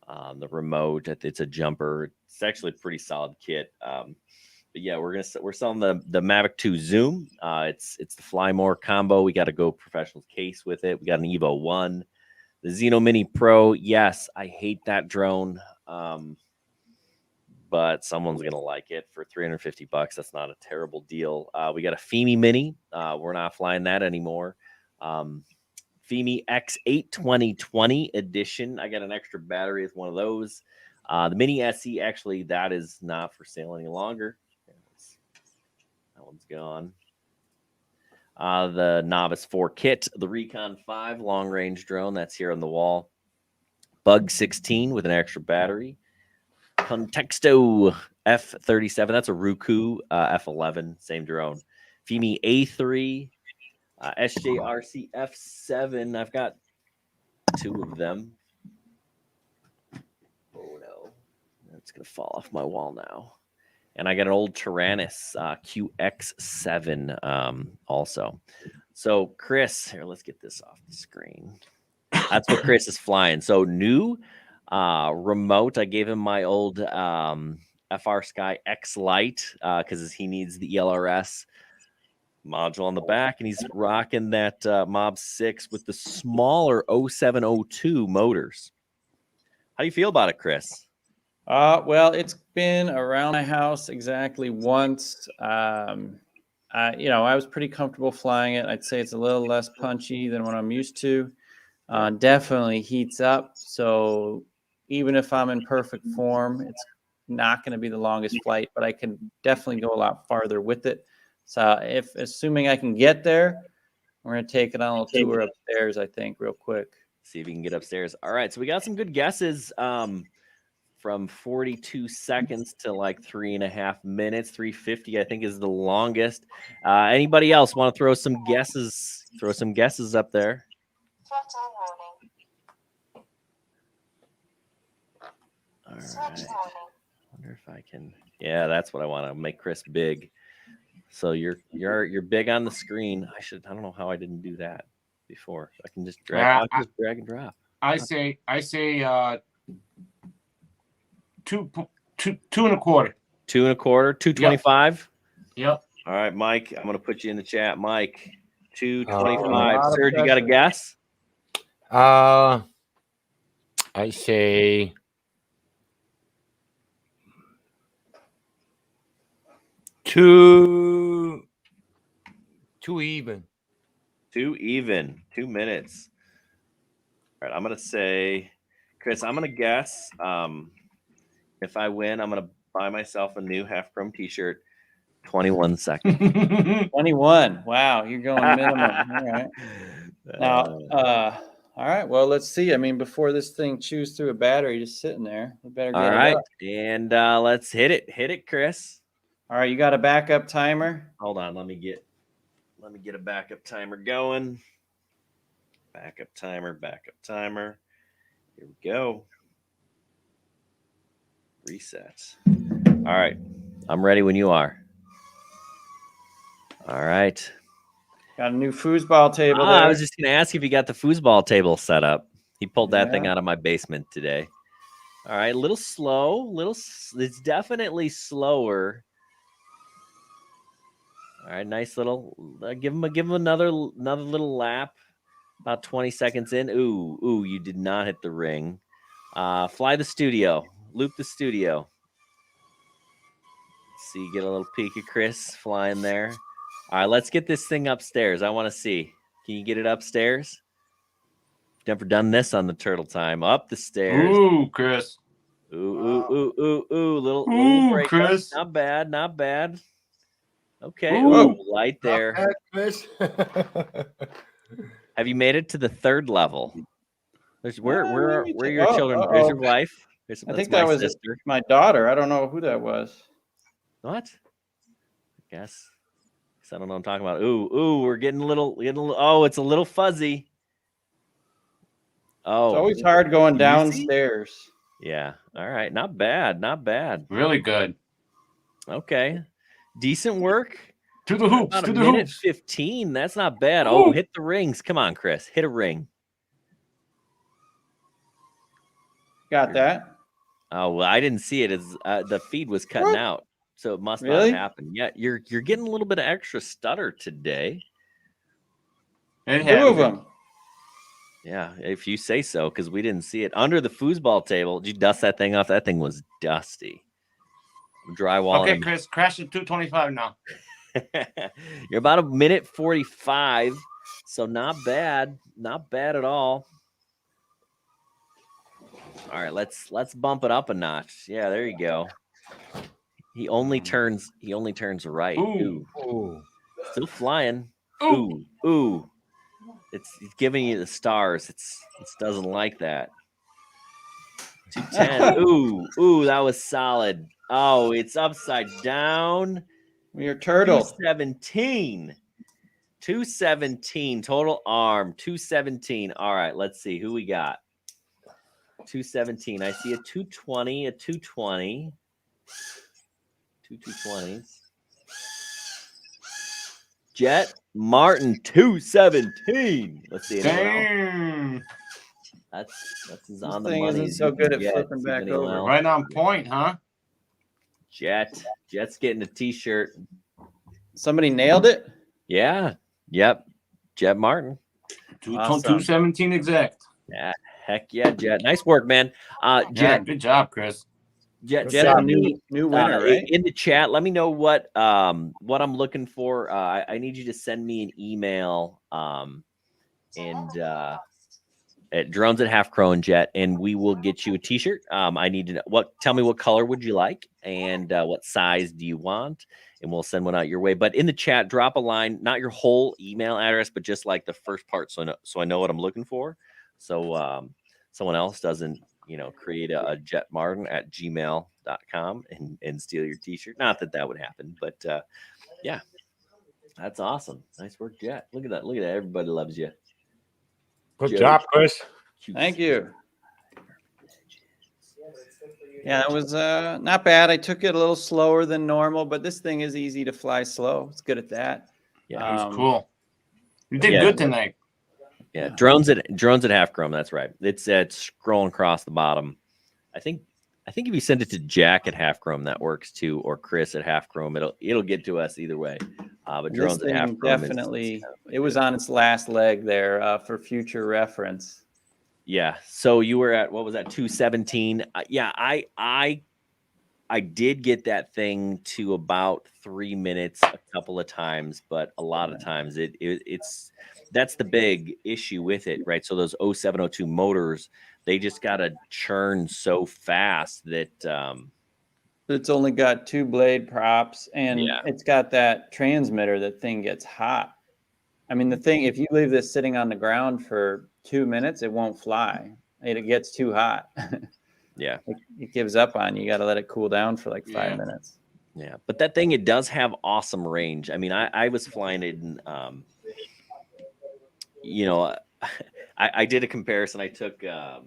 the remote. It's a jumper. It's actually a pretty solid kit. But yeah, we're selling the Mavic 2 Zoom. It's the Fly More combo. We got a Go Professional case with it. We got an Evo 1, the Xeno Mini Pro. Yes, I hate that drone, but someone's gonna like it for $350. That's not a terrible deal. We got a Fimi Mini. We're not flying that anymore. Fimi X8 2020 edition. I got an extra battery with one of those. The Mini SE, actually, that is not for sale any longer. That one's gone. The Novice 4 kit, the Recon 5 long-range drone, that's here on the wall. Bug 16 with an extra battery. Contexto F37, that's a Roku F11, same drone. Fimi A3, SJRC F7. I've got 2 of them. Oh no, it's gonna fall off my wall now. And I got an old Tyrannus QX7 also. So Chris, here, let's get this off the screen. That's what Chris is flying. So new remote. I gave him my old FR Sky X Lite because he needs the ELRS module on the back, and he's rocking that Mob 6 with the smaller 0702 motors. How do you feel about it, Chris? Well, it's been around my house exactly once. I was pretty comfortable flying it. I'd say it's a little less punchy than what I'm used to. definitely heats up. So even if I'm in perfect form, it's not going to be the longest flight, but I can definitely go a lot farther with it. So assuming I can get there, we're going to take it on a little tour upstairs, I think, real quick. See if you can get upstairs. All right, so we got some good guesses. From 42 seconds to like 3.5 minutes. 350, I think, is the longest. Anybody else want to throw some guesses? Throw some guesses up there. All right. Wonder if I can. Yeah, that's what I want to make Chris big. So you're big on the screen. I don't know how I didn't do that before. I can just drag and drop. I say 2 2.25. 2.25, 225. Yep. All right, Mike. I'm gonna put you in the chat, Mike. 225. Lot Sir, of you got a pressure. guess? I say 2 even. 2 even. 2 minutes. All right, I'm gonna say, Chris, I'm gonna guess. If I win, I'm gonna buy myself a new half chrome t-shirt. 21 seconds. 21. Wow, you're going minimum. All right. Now, all right. Well, let's see. I mean, before this thing chews through a battery just sitting there, we better get all it right, up. and let's hit it. Hit it, Chris. All right, you got a backup timer? Hold on, let me get a backup timer going. Backup timer. Here we go. Reset. All right, I'm ready when you are. All right. Got a new foosball table there. I was just going to ask if you got the foosball table set up. He pulled that thing Yeah. out of my basement today. All right, a little slow. It's definitely slower. All right, nice little. Give him another little lap. About 20 seconds in. Ooh, you did not hit the ring. Fly the studio. Loop the studio. See, get a little peek of Chris flying there. All right, let's get this thing upstairs. I want to see. Can you get it upstairs? Never done this on the Turtle Time. Up the stairs. Ooh, Chris. Ooh. Little break Chris. up. Not bad. Okay. Ooh. Light there. Not bad, Chris. Have you made it to the 3rd level? Where are your Oh, children? uh-oh. There's your wife. I think that was sister. my daughter. I don't know who that was. What? I guess. I don't know what I'm talking about. Ooh, we're getting a little. Oh, it's a little fuzzy. Oh, It's always hard going Easy? downstairs. Yeah. All right. Not bad. Really good. Okay. Decent work. To the hoops. About To a the minute hoops. 15. That's not bad. Ooh. Oh, hit the rings. Come on, Chris. Hit a ring. Got that? Oh, well, I didn't see it as the feed was cutting What? out. So it must Really? not happen. Yeah, you're getting a little bit of extra stutter today. It 2 of happens. them. Yeah, if you say so, because we didn't see it. Under the foosball table, did you dust that thing off? That thing was dusty. Drywall. Okay, Chris, crash at 225 now. You're about a minute 45, so not bad. Not bad at all. All right, let's bump it up a notch. Yeah, there you go. He only turns right. Ooh. Ooh. Still flying. Ooh. Ooh. It's giving you the stars. It doesn't like that. 210. Ooh, that was solid. Oh, it's upside down. Your turtle. 217. 217 total arm. 217. All right, let's see who we got. 217. I see a 220, a 220. 220s. Jet Martin 217. Let's see. Damn. That's his This on the thing money. isn't so good at Jet. flipping See back anyone over. else? Right on point, huh? Jet's getting a t-shirt. Somebody nailed it? Yeah. Yep. Jet Martin. Awesome. 217 exact. Yeah. Heck yeah, Jet. Nice work, man. Yeah, Jet. good job, Chris. Jet. Jet, Send a me, new winner, right? in the chat. Let me know what I'm looking for. I need you to send me an email. And at Drones at Half Crow and Jet, and we will get you a T-shirt. I need to know tell me what color would you like, and what size do you want, and we'll send one out your way. But in the chat, drop a line, not your whole email address, but just like the first part, so I know what I'm looking for. So someone else doesn't, create a jetmartin@gmail.com and steal your T-shirt. Not that would happen, but yeah, that's awesome. Nice work, Jet. Look at that. Look at that. Everybody loves you. Good Joe. job, Chris. Thank you. Yeah, that was not bad. I took it a little slower than normal, but this thing is easy to fly slow. It's good at that. Yeah, that was cool. You did good tonight. Yeah, drones at Half Chrome. That's right. It's scrolling across the bottom. I think if you send it to Jack at Half Chrome, that works too, or Chris at Half Chrome. It'll get to us either way. But drones at Half Chrome definitely it was on its last leg there for future reference. Yeah. So you were at, what was that, 217? Yeah, I did get that thing to about 3 minutes a couple of times, but a lot of times it's that's the big issue with it, right? So those 0702 motors, they just gotta churn so fast that it's only got 2 blade props, and it's got that transmitter. That thing gets hot. I mean, the thing, if you leave this sitting on the ground for 2 minutes, it won't fly. It gets too hot. Yeah, it gives up on you. You got to let it cool down for like 5 minutes. Yeah, but that thing, it does have awesome range. I mean, I was flying it in, I did a comparison. I took, I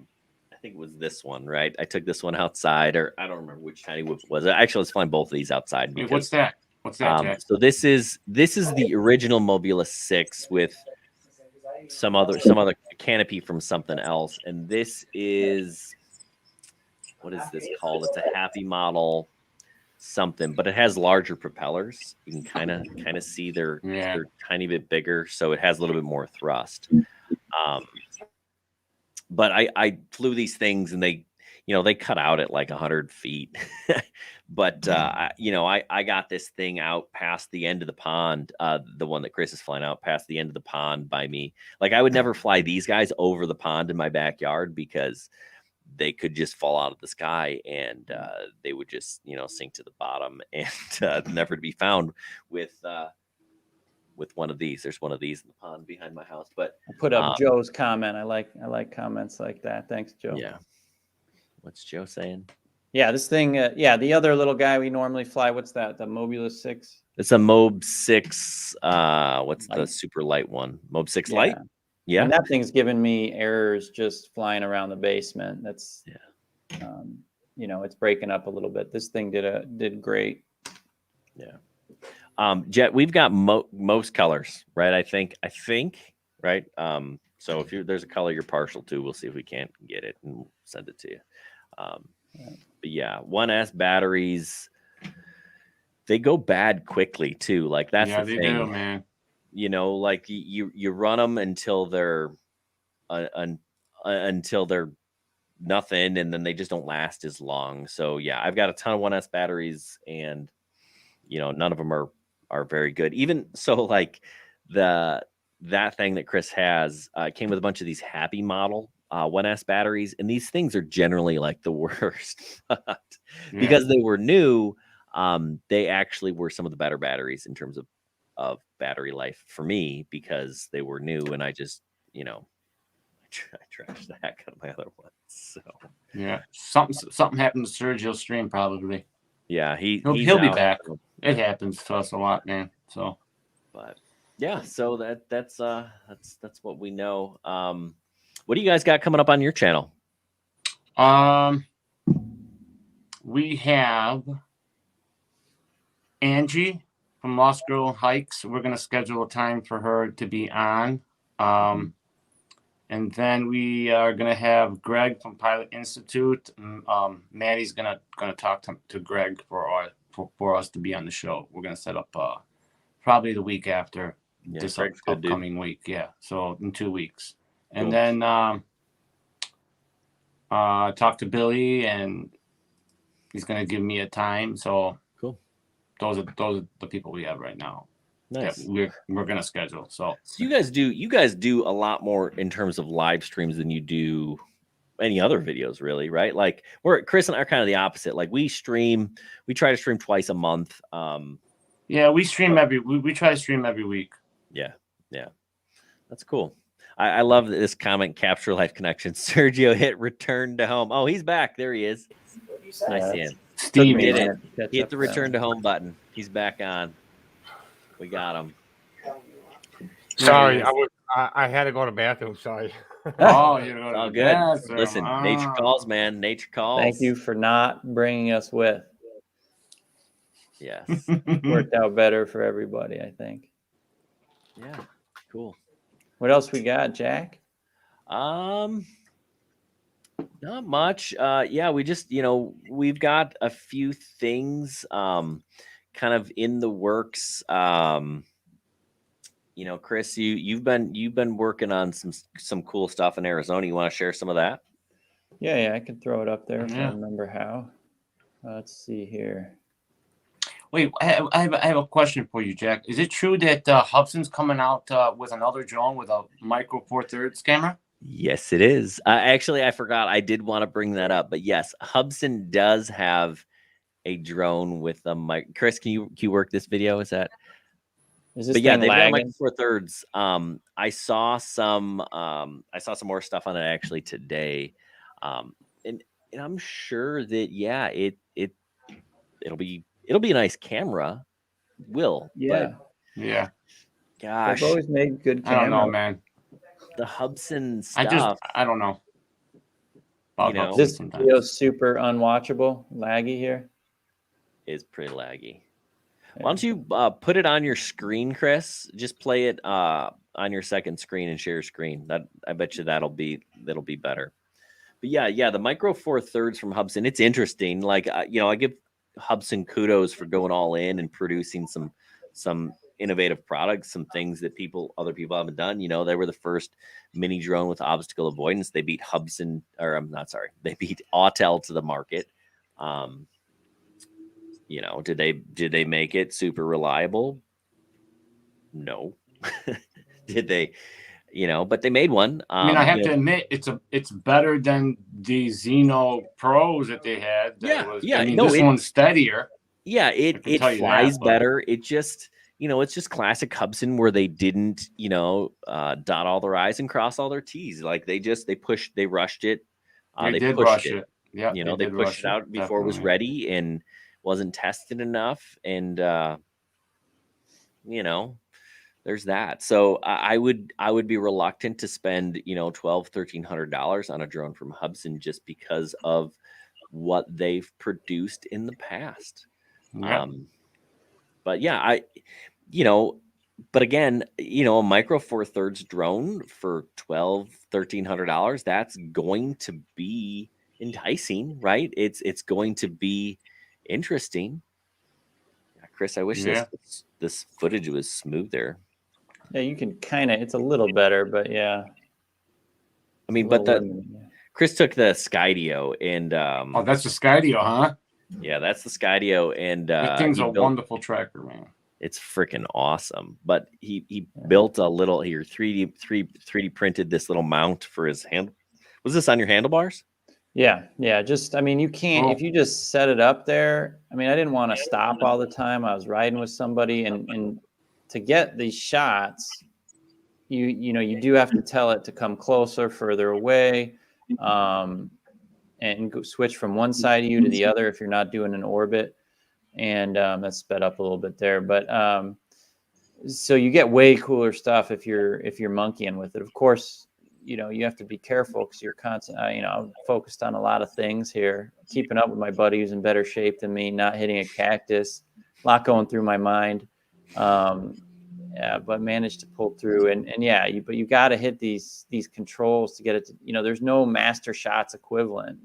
think it was this one, right? I took this one outside, or I don't remember which tiny whip it was. Actually, let's find both of these outside. Because, what's that? What's that, Jack? So this is the original Mobula 6 with some other canopy from something else, and this is, what is this called? It's a Happy Model something, but it has larger propellers. You can kind of see they're tiny bit bigger, so it has a little bit more thrust. But I flew these things, and they cut out at like 100 feet. But I got this thing out past the end of the pond, the one that Chris is flying out past the end of the pond by me. Like, I would never fly these guys over the pond in my backyard, because they could just fall out of the sky, and they would just sink to the bottom, and never to be found with one of these. There's one of these in the pond behind my house. But I put up Joe's comment. I like comments like that. Thanks, Joe. Yeah. What's Joe saying? Yeah, this thing. The other little guy we normally fly. What's that? The Mobula 6. It's a Mob 6. What's the super light one? Mob 6 Light. Yeah, and that thing's giving me errors just flying around the basement. That's it's breaking up a little bit. This thing did great. Yeah. Jet, we've got most colors, right? I think, right? So if there's a color you're partial to, we'll see if we can't get it and we'll send it to you. But yeah, 1S batteries, they go bad quickly too. Like, that's the thing. They do, man. Like you run them until they're nothing, and then they just don't last as long. So yeah, I've got a ton of 1S batteries, and none of them are very good. Even so, like that thing that Chris has came with a bunch of these Happy Model 1S batteries, and these things are generally like the worst. Because they were new, they actually were some of the better batteries in terms of battery life for me, because they were new, and I just I trashed the heck out of my other ones. So yeah, something happened to Sergio's stream probably. Yeah, he'll be back. It happens to us a lot, man. So, but yeah, so that's what we know. What do you guys got coming up on your channel? We have Angie from Lost Girl Hikes. We're going to schedule a time for her to be on. And then we are going to have Greg from Pilot Institute. Maddie's going to talk to Greg for us to be on the show. We're going to set up probably the week after this upcoming week. Yeah, so in 2 weeks. And then talk to Billy, and he's going to give me a time. So cool. Those are the people we have right now. Nice. that we're gonna schedule. So you guys do a lot more in terms of live streams than you do any other videos, really, right? Like Chris and I are kind of the opposite. Like we try to stream twice a month. yeah, we stream we try to stream every week. Yeah, that's cool. I love this comment, capture life connection. Sergio hit return to home. Oh, he's back. There he is. I see him. Steve Did it. He hit the return to home button. He's back on. We got him. Sorry, I had to go to the bathroom. Sorry. Oh, you're going All to good. bathroom. Listen, nature calls, man. Nature calls. Thank you for not bringing us with. Yes. Worked out better for everybody, I think. Yeah. Cool. What else we got, Jack? Not much. Yeah, we just, we've got a few things kind of in the works. Chris, you've been working on some cool stuff in Arizona. You want to share some of that? Yeah, I can throw it up there if I Yeah. remember how. Let's see here. Wait, I have a question for you, Jack. Is it true that Hubson's coming out with another drone with a micro 4/3 camera? Yes, it is. Actually, I forgot. I did want to bring that up, but yes, Hubson does have a drone with a mic. Chris, can you work this video? Is that? Is this But yeah, thing they've got a lagging? mic 4/3. I saw some more stuff on it actually today, and I'm sure that it'll be a nice camera. Yeah. Yeah. Gosh, They've always made good I don't know, cameras. man. the Hubson stuff. I don't know. About You know, Hubson This sometimes. video is super unwatchable, laggy here. is pretty laggy. Why don't you put it on your screen, Chris? Just play it on your second screen and share your screen. That I bet you that'll be better. But yeah, the micro 4/3 from Hubson. It's interesting. Like I give Hubson kudos for going all in and producing some innovative products, some things that other people haven't done. They were the first mini drone with obstacle avoidance. They beat Hubson, or I'm not sorry, they beat Autel to the market. Did they make it super reliable? No. Did they? But they made one. I mean, I have to admit, it's better than the Xeno Pros that they had. Yeah. I mean, this one's steadier. Yeah, it tell you flies that, but- better. It just, it's just classic Hubson where they didn't, dot all their I's and cross all their T's. Like they rushed it. They did pushed rush it. Yeah, they pushed it out before it was ready and wasn't tested enough. And, there's that. So I would be reluctant to spend, $1,200-$1,300 on a drone from Hubson just because of what they've produced in the past. Yeah. But yeah, but again, a micro 4/3 drone for $1,200-$1,300, that's going to be enticing, right? It's going to be interesting. Chris, I wish this footage was smoother. Yeah, you can it's a little better, but yeah. I mean, but Chris took the Skydio and oh, that's the Skydio, huh? Yeah, that's the Skydio, and that thing's a wonderful tracker, man. It's freaking awesome. But he built a little 3D printed this little mount for his hand. Was this on your handlebars? Yeah. Just you can't if you just set it up there. I didn't want to stop all the time. I was riding with somebody, and to get these shots, you do have to tell it to come closer, further away, and go switch from one side of you to the other if you're not doing an orbit. And that's sped up a little bit there, but so you get way cooler stuff if you're monkeying with it. Of course, you have to be careful because you're constant. I'm focused on a lot of things here, keeping up with my buddy who's in better shape than me, not hitting a cactus, a lot going through my mind. But managed to pull through, but you got to hit these controls to get it to, there's no master shots equivalent.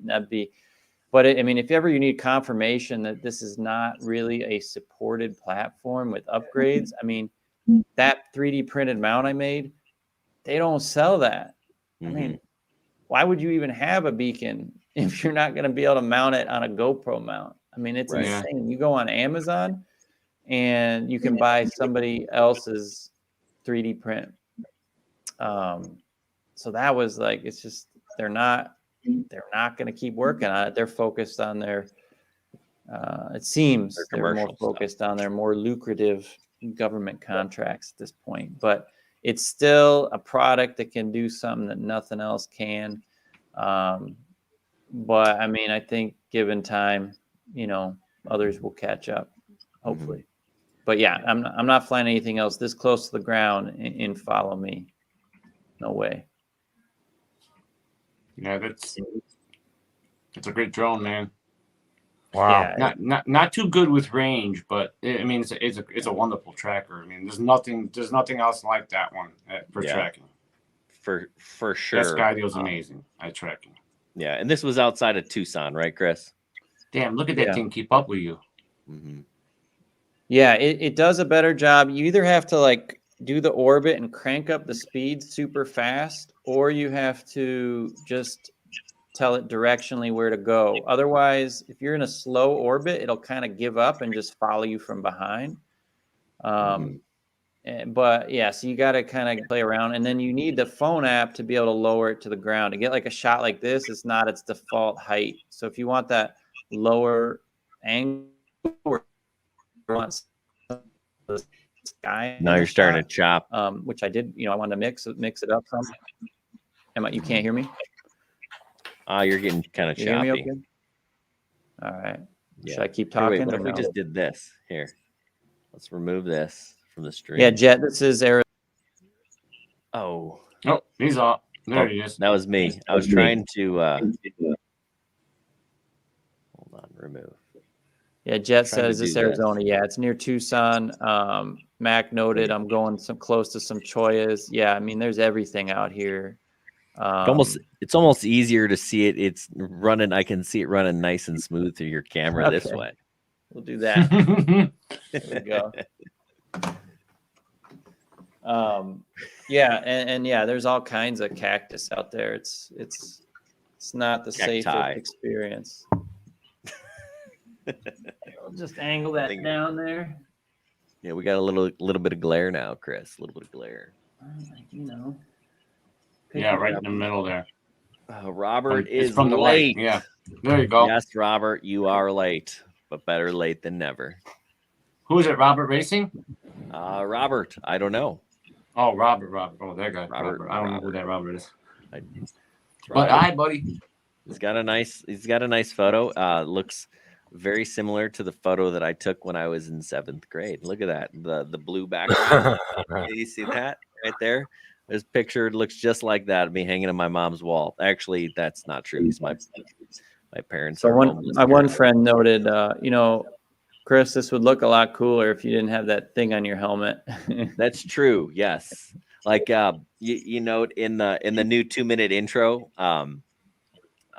But if ever you need confirmation that this is not really a supported platform with upgrades, that 3D printed mount I made, they don't sell that. Mm-hmm. Why would you even have a beacon if you're not going to be able to mount it on a GoPro mount? It's insane. You go on Amazon, and you can buy somebody else's 3D print. So that was like, it's just, they're not going to keep working on it. They're focused on their, it seems they're more focused on their more lucrative government contracts at this point, but it's still a product that can do something that nothing else can. But I mean, I think given time, you know, others will catch up, hopefully. But yeah, I'm not flying anything else this close to the ground in Follow Me. No way. Yeah, that's a great drone, man. Wow. Yeah, Not too good with range, but I mean, it's a wonderful tracker. I mean, there's nothing else like that one for tracking. For sure. That Skydale's amazing at tracking. Yeah, and this was outside of Tucson, right, Chris? Damn, look at that thing keep up with you. Yeah, it does a better job. You either have to like do the orbit and crank up the speed super fast, or you have to just tell it directionally where to go. Otherwise, if you're in a slow orbit, it'll kind of give up and just follow you from behind. But yeah, so you got to kind of play around, and then you need the phone app to be able to lower it to the ground. To get like a shot like this, it's not its default height. So if you want that lower angle, the sky. Now you're starting to chop. Which I did. You know, I wanted to mix it up some. You can't hear me? You're getting kind of choppy. Hear me okay? All right. Yeah. Should I keep talking? Wait, what if we just did this? Here, let's remove this from the stream. Yeah, Jet, this is Arizona. Oh, he's off. There he is. That was me. I was trying to hold on, remove. Yeah, Jet says this Arizona. Yeah, it's near Tucson. Mac noted I'm going close to some Choyas. Yeah, I mean, there's everything out here. It's almost easier to see it. It's running. I can see it running nice and smooth through your camera this way. We'll do that. There we go. Yeah, and yeah, there's all kinds of cactus out there. It's not the safest experience. I'll just angle that down there. Yeah, we got a little bit of glare now, Chris. A little bit of glare. You know. Yeah, right in the middle there. Robert is from the late. Light. Yeah, there you go. Yes, Robert, you are late, but better late than never. Who is it? Robert Racing? Robert, I don't know. Oh, Robert. Oh, that guy. Robert. I don't know who that Robert is. But hi, buddy. He's got a nice photo. Looks very similar to the photo that I took when I was in 7th grade. Look at that. The blue background. You see that right there? This picture looks just like that of me hanging on my mom's wall. Actually, that's not true. It's my parents. So one friend noted, Chris, this would look a lot cooler if you didn't have that thing on your helmet. That's true. Yes. Like you note in the new 2-minute intro, I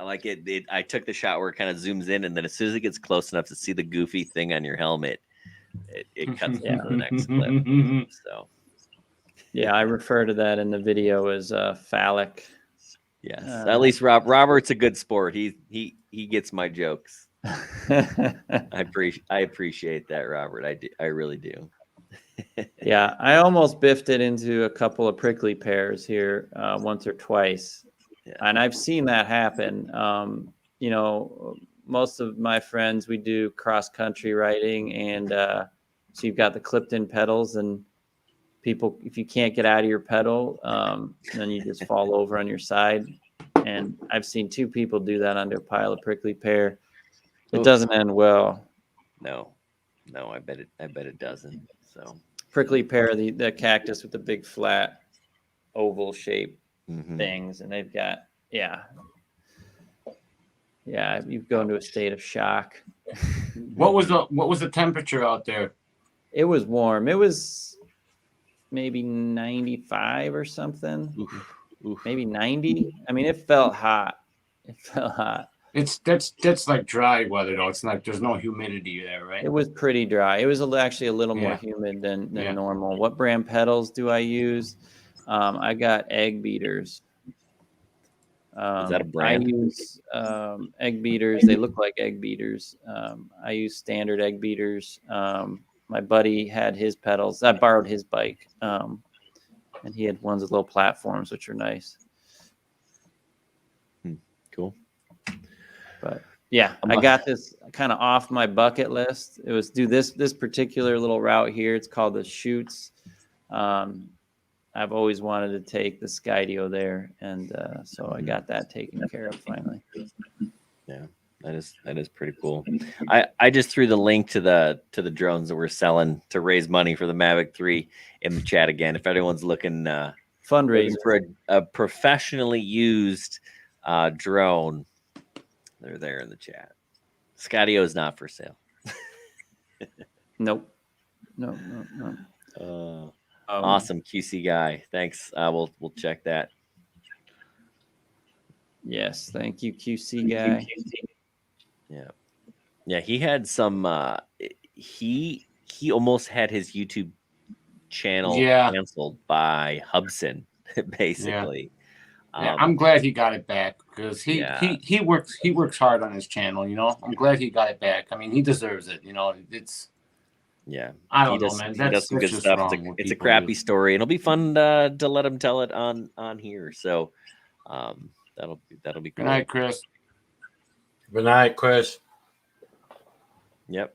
like it. I took the shot where it kind of zooms in, and then as soon as it gets close enough to see the goofy thing on your helmet, it cuts to the next clip. So yeah, I refer to that in the video as phallic. Yes, at least Robert's a good sport. He gets my jokes. I appreciate that, Robert. I really do. Yeah, I almost biffed it into a couple of prickly pears here once or twice. Yeah. And I've seen that happen. Most of my friends, we do cross country riding, and so you've got the clipped in pedals, and people, if you can't get out of your pedal, then you just fall over on your side. And I've seen 2 people do that under a pile of prickly pear. It doesn't end well. No, I bet it doesn't. So prickly pear, the cactus with the big flat oval shape things, and they've got you go into a state of shock. What was the temperature out there? It was warm. It was maybe 95 or something. Oof. Maybe 90. I mean, it felt hot. That's like dry weather though. It's like there's no humidity there, right? It was pretty dry. It was actually a little more humid than normal. What brand pedals do I use? I got egg beaters. Is that a brand? I use egg beaters. They look like egg beaters. I use standard egg beaters. my buddy had his pedals. I borrowed his bike, and he had ones with little platforms, which are nice. Cool. But yeah, I got this kind of off my bucket list. It was do this particular little route here. It's called the Chutes. I've always wanted to take the Skydio there, and so I got that taken care of finally. Yeah, that is pretty cool. I just threw the link to the drones that we're selling to raise money for the Mavic 3 in the chat again. If anyone's looking Fundraiser for a professionally used drone, they're there in the chat. Skydio is not for sale. Nope. No. Awesome QC guy. Thanks. We'll check that. Yes, thank you, QC guy. Yeah. He had some. He almost had his YouTube channel canceled by Hubson, basically. Yeah, I'm glad he got it back because he works hard on his channel. You know, I'm glad he got it back. I mean, he deserves it. You know, it's. Yeah, I don't know, man. He does some good stuff. It's a crappy story, and it'll be fun to let him tell it on here. So, that'll be cool. Good night, Chris. Good night, Chris. Yep.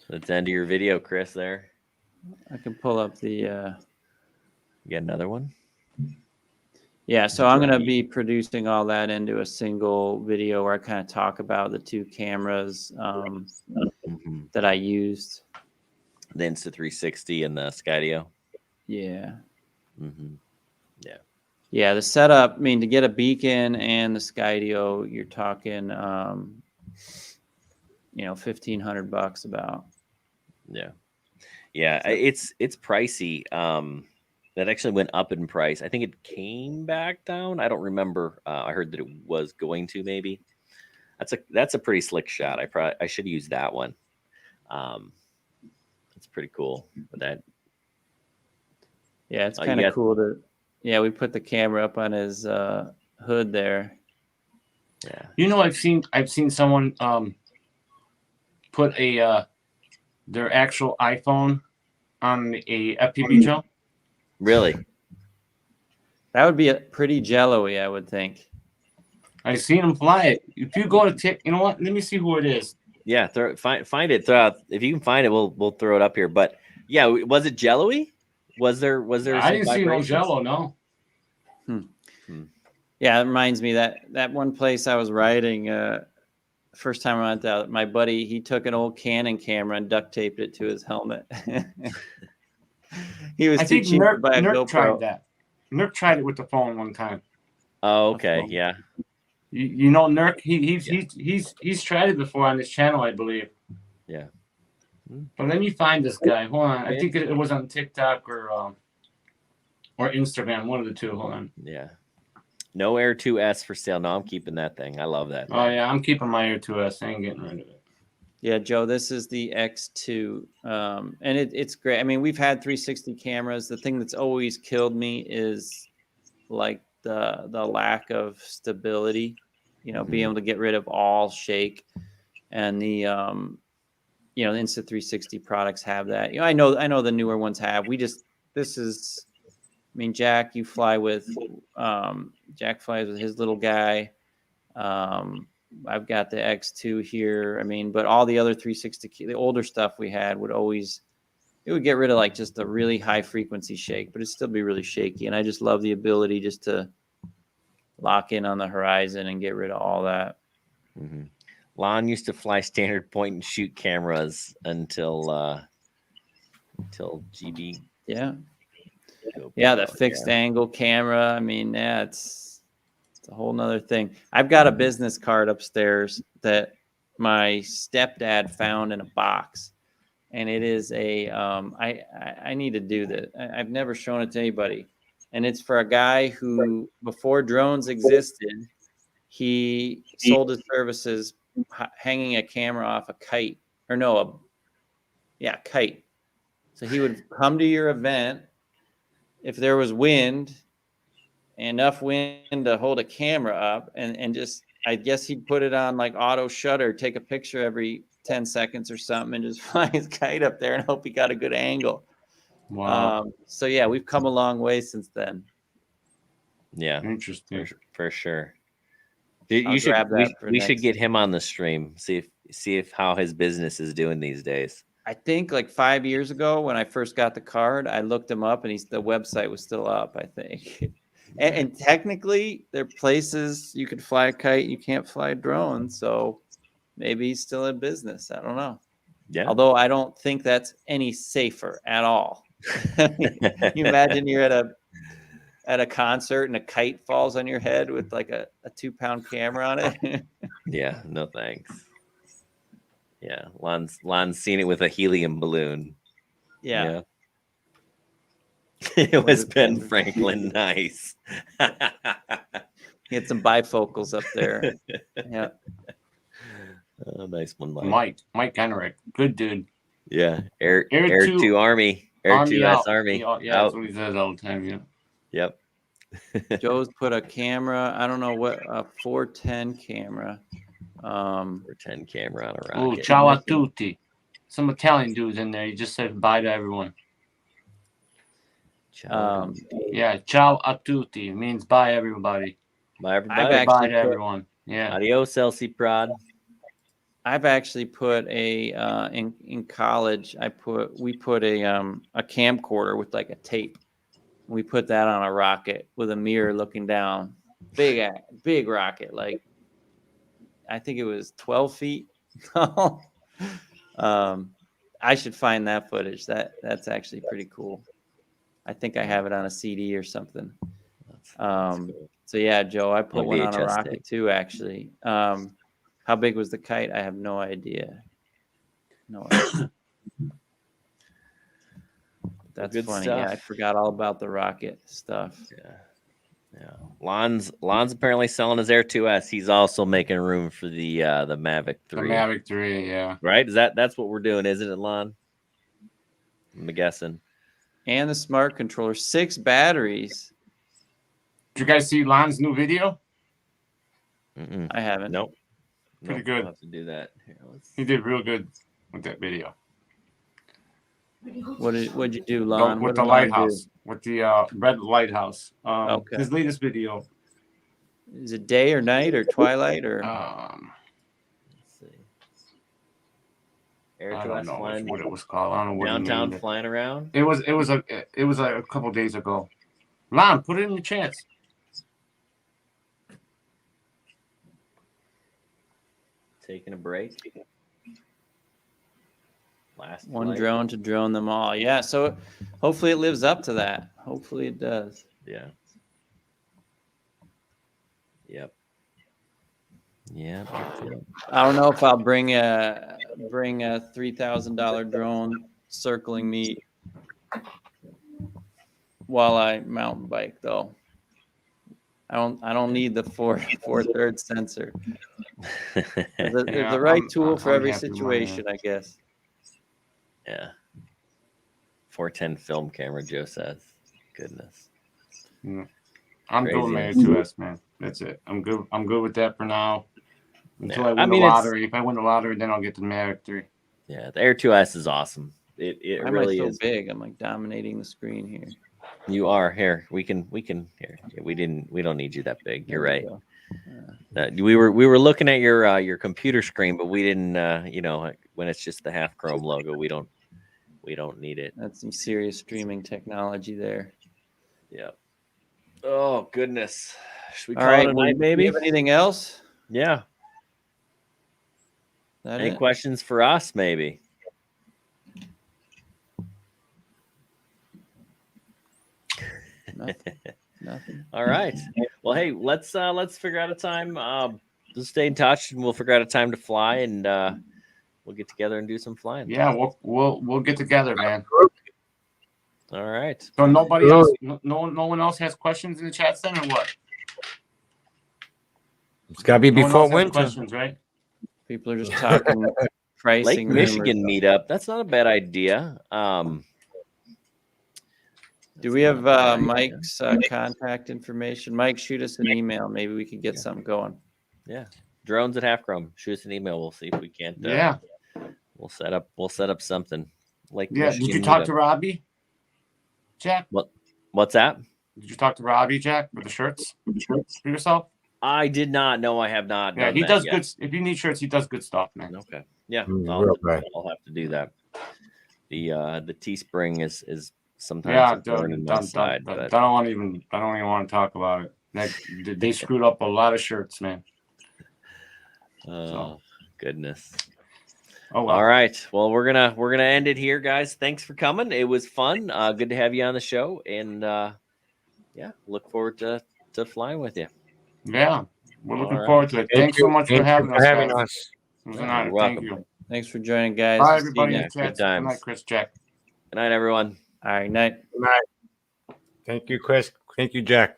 That's the end of your video, Chris. There. I can pull up the. You got another one? Yeah, so I'm going to be producing all that into a single video where I kind of talk about the two cameras that I used. The Insta360 and the Skydio. Yeah. Yeah. Yeah, the setup, I mean, to get a beacon and the Skydio, you're talking, $1,500 about. Yeah. Yeah, it's pricey. That actually went up in price. I think it came back down. I don't remember. I heard that it was going to maybe. That's a pretty slick shot. I should use that one. It's pretty cool. But that. Yeah, it's kind of cool to. Yeah, we put the camera up on his hood there. Yeah. You know, I've seen someone put their actual iPhone on a FPV drill. Really? That would be pretty jello-y, I would think. I've seen him fly it. If you go to you know what? Let me see who it is. Yeah, find it. If you can find it, we'll throw it up here. But yeah, was it jello-y? Was there? I didn't see no jello. No. Yeah, it reminds me that one place I was riding. First time I went out, my buddy he took an old Canon camera and duct taped it to his helmet. He was too cheap to buy a GoPro. Tried that. Nurk tried it with the phone one time. Oh, okay, yeah. You know, Nurk, he's tried it before on his channel, I believe. Yeah. But let me find this guy. Hold on. I think it was on TikTok or Instagram, one of the two. Hold on. Yeah. No Air 2S for sale. No, I'm keeping that thing. I love that. Oh yeah, I'm keeping my Air 2S. I ain't getting rid of it. Yeah, Joe, this is the X2, and it's great. I mean, we've had 360 cameras. The thing that's always killed me is like the lack of stability. You know, being able to get rid of all shake, and the the Insta360 products have that. You know, I know the newer ones have. I mean, Jack, you fly with Jack flies with his little guy. I've got the X2 here. I mean, but all the other 360, the older stuff we had would get rid of like just the really high frequency shake, but it'd still be really shaky. And I just love the ability just to lock in on the horizon and get rid of all that. Mm-hmm. Lon used to fly standard point and shoot cameras until GB. Yeah. Yeah, the fixed angle camera. I mean, yeah, it's a whole nother thing. I've got a business card upstairs that my stepdad found in a box, and it is I need to do that. I've never shown it to anybody, and it's for a guy who, before drones existed, he sold his services hanging a camera off a kite, kite. So he would come to your event if there was wind. Enough wind to hold a camera up and just, I guess he'd put it on like auto shutter, take a picture every 10 seconds or something and just fly his kite up there and hope he got a good angle. Wow. So yeah, we've come a long way since then. Yeah, Interesting. for sure. Dude, I'll you should grab that for we should next. get him on the stream. See if how his business is doing these days. I think like 5 years ago when I first got the card, I looked him up and the website was still up, I think. And technically, there are places you could fly a kite, you can't fly a drone. So maybe he's still in business. I don't know. Yeah. Although I don't think that's any safer at all. You imagine you're at a concert and a kite falls on your head with like a 2-pound camera on it. Yeah, no thanks. Yeah, Lon's seen it with a helium balloon. Yeah. It was Ben Franklin. Nice. He had some bifocals up there. Yeah. Oh, nice one, Mike. Mike Henrik, good dude. Yeah, Air 2 2 Army, Air 2 S out. Army. Yeah, that's what he says all the time. Yeah. Yep. Joe's put a camera. I don't know what, a 410 camera. 410 camera on a Oh, rocket. ciao a tutti. Some Italian dudes in there. He just said bye to everyone. Yeah, ciao a tutti. It means bye everybody. Bye everybody. Bye to everyone. Yeah. Adios, Elsie Prod. I've actually put a in college. We put a camcorder with like a tape. We put that on a rocket with a mirror looking down. Big rocket, like I think it was 12 feet tall. I should find that footage. That's actually pretty cool. I think I have it on a CD or something. That's cool. So yeah, Joe, I put one on a VHS rocket tape. too, actually. How big was the kite? I have no idea. No idea. That's Good funny. stuff. Yeah, I forgot all about the rocket stuff. Yeah. Lon's apparently selling his Air 2S. He's also making room for the Mavic 3. The Mavic 3, yeah. Right? That's what we're doing, isn't it, Lon? I'm guessing. And the smart controller, 6 batteries. Did you guys see Lon's new video? Mm-mm. I haven't. Nope. Pretty Nope, good. I'll have to do that. Here, He did real good with that video. What'd you do, Lon? With What the did Lon lighthouse. do? With the red lighthouse. Okay. His latest video. Is it day or night or twilight or? Let's see. Air I 2S don't know flying what it was called. I don't know what downtown, he named flying around. it. It was a couple days ago. Lon, put it in the chance. Taking a break. Last One flight. drone to drone them all. Yeah, so hopefully it lives up to that. Hopefully it does. Yeah. Yep. Yeah. I don't know if I'll bring a $3,000 drone circling me while I mountain bike though. I don't need the 4/3 sensor. The right tool for I'm every happy with situation, mine. I guess. Yeah. 410 film camera, Joe says. Goodness. I'm Crazy. doing my Air 2S, man. That's it. I'm good. I'm good with that for now. Until Yeah. I win the lottery. If I win the lottery, then I'll get the Mavic 3. Yeah, the Air 2S is awesome. It Why really am I so is. big? I'm like dominating the screen here. You are here. We can here. Yeah, we don't need you that big. You're There we right. go. We were looking at your computer screen, but we didn't. When it's just the half chrome logo, we don't need it. That's some serious streaming technology there. Yeah. Oh goodness. Should we All call right, it a night, do maybe? you have anything else? Yeah. That Any it? questions for us, maybe? Nothing. All right. Well, hey, let's figure out a time. Just stay in touch, and we'll figure out a time to fly, and we'll get together and do some flying. Yeah, we'll get together, man. All right. So nobody else, no one else has questions in the chat center, or what? It's got to be No one before else has winter. questions, right? People are just talking pricing. Lake rumors. Michigan meetup. That's not a bad idea. Do we have Mike's contact information? Mike, shoot us an email. Maybe we could get something going. Yeah. Drones at Half Chrome. Shoot us an email. We'll see if we can't. Yeah. We'll set up something. Like Yeah. Did you talk to Robbie, Jack? What's that? Did you talk to Robbie, Jack, with the shirts for yourself? I did not. No, I have not. Yeah, done he that does yet. good. If you need shirts, he does good stuff, man. Okay. Yeah. Real good. I'll have to do that. The Teespring is sometimes Yeah, a thorn in my side, but I don't even want to talk about it. They screwed up a lot of shirts, man. oh goodness. Oh well. All right. Well, we're gonna end it here, guys. Thanks for coming. It was fun. Good to have you on the show, and yeah, look forward to flying with you. Yeah, we're looking All right. forward to it. Thanks so much for having us. Having guys. us. It was Yeah, an you're honor. welcome. Thank you. Thanks for joining, guys. Bye, See you everybody. next- Yeah, good Good times. night, Chris, Jack. Good night, everyone. All right, night. Good night. Thank you, Chris. Thank you, Jack.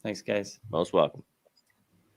Thanks, guys. Most welcome.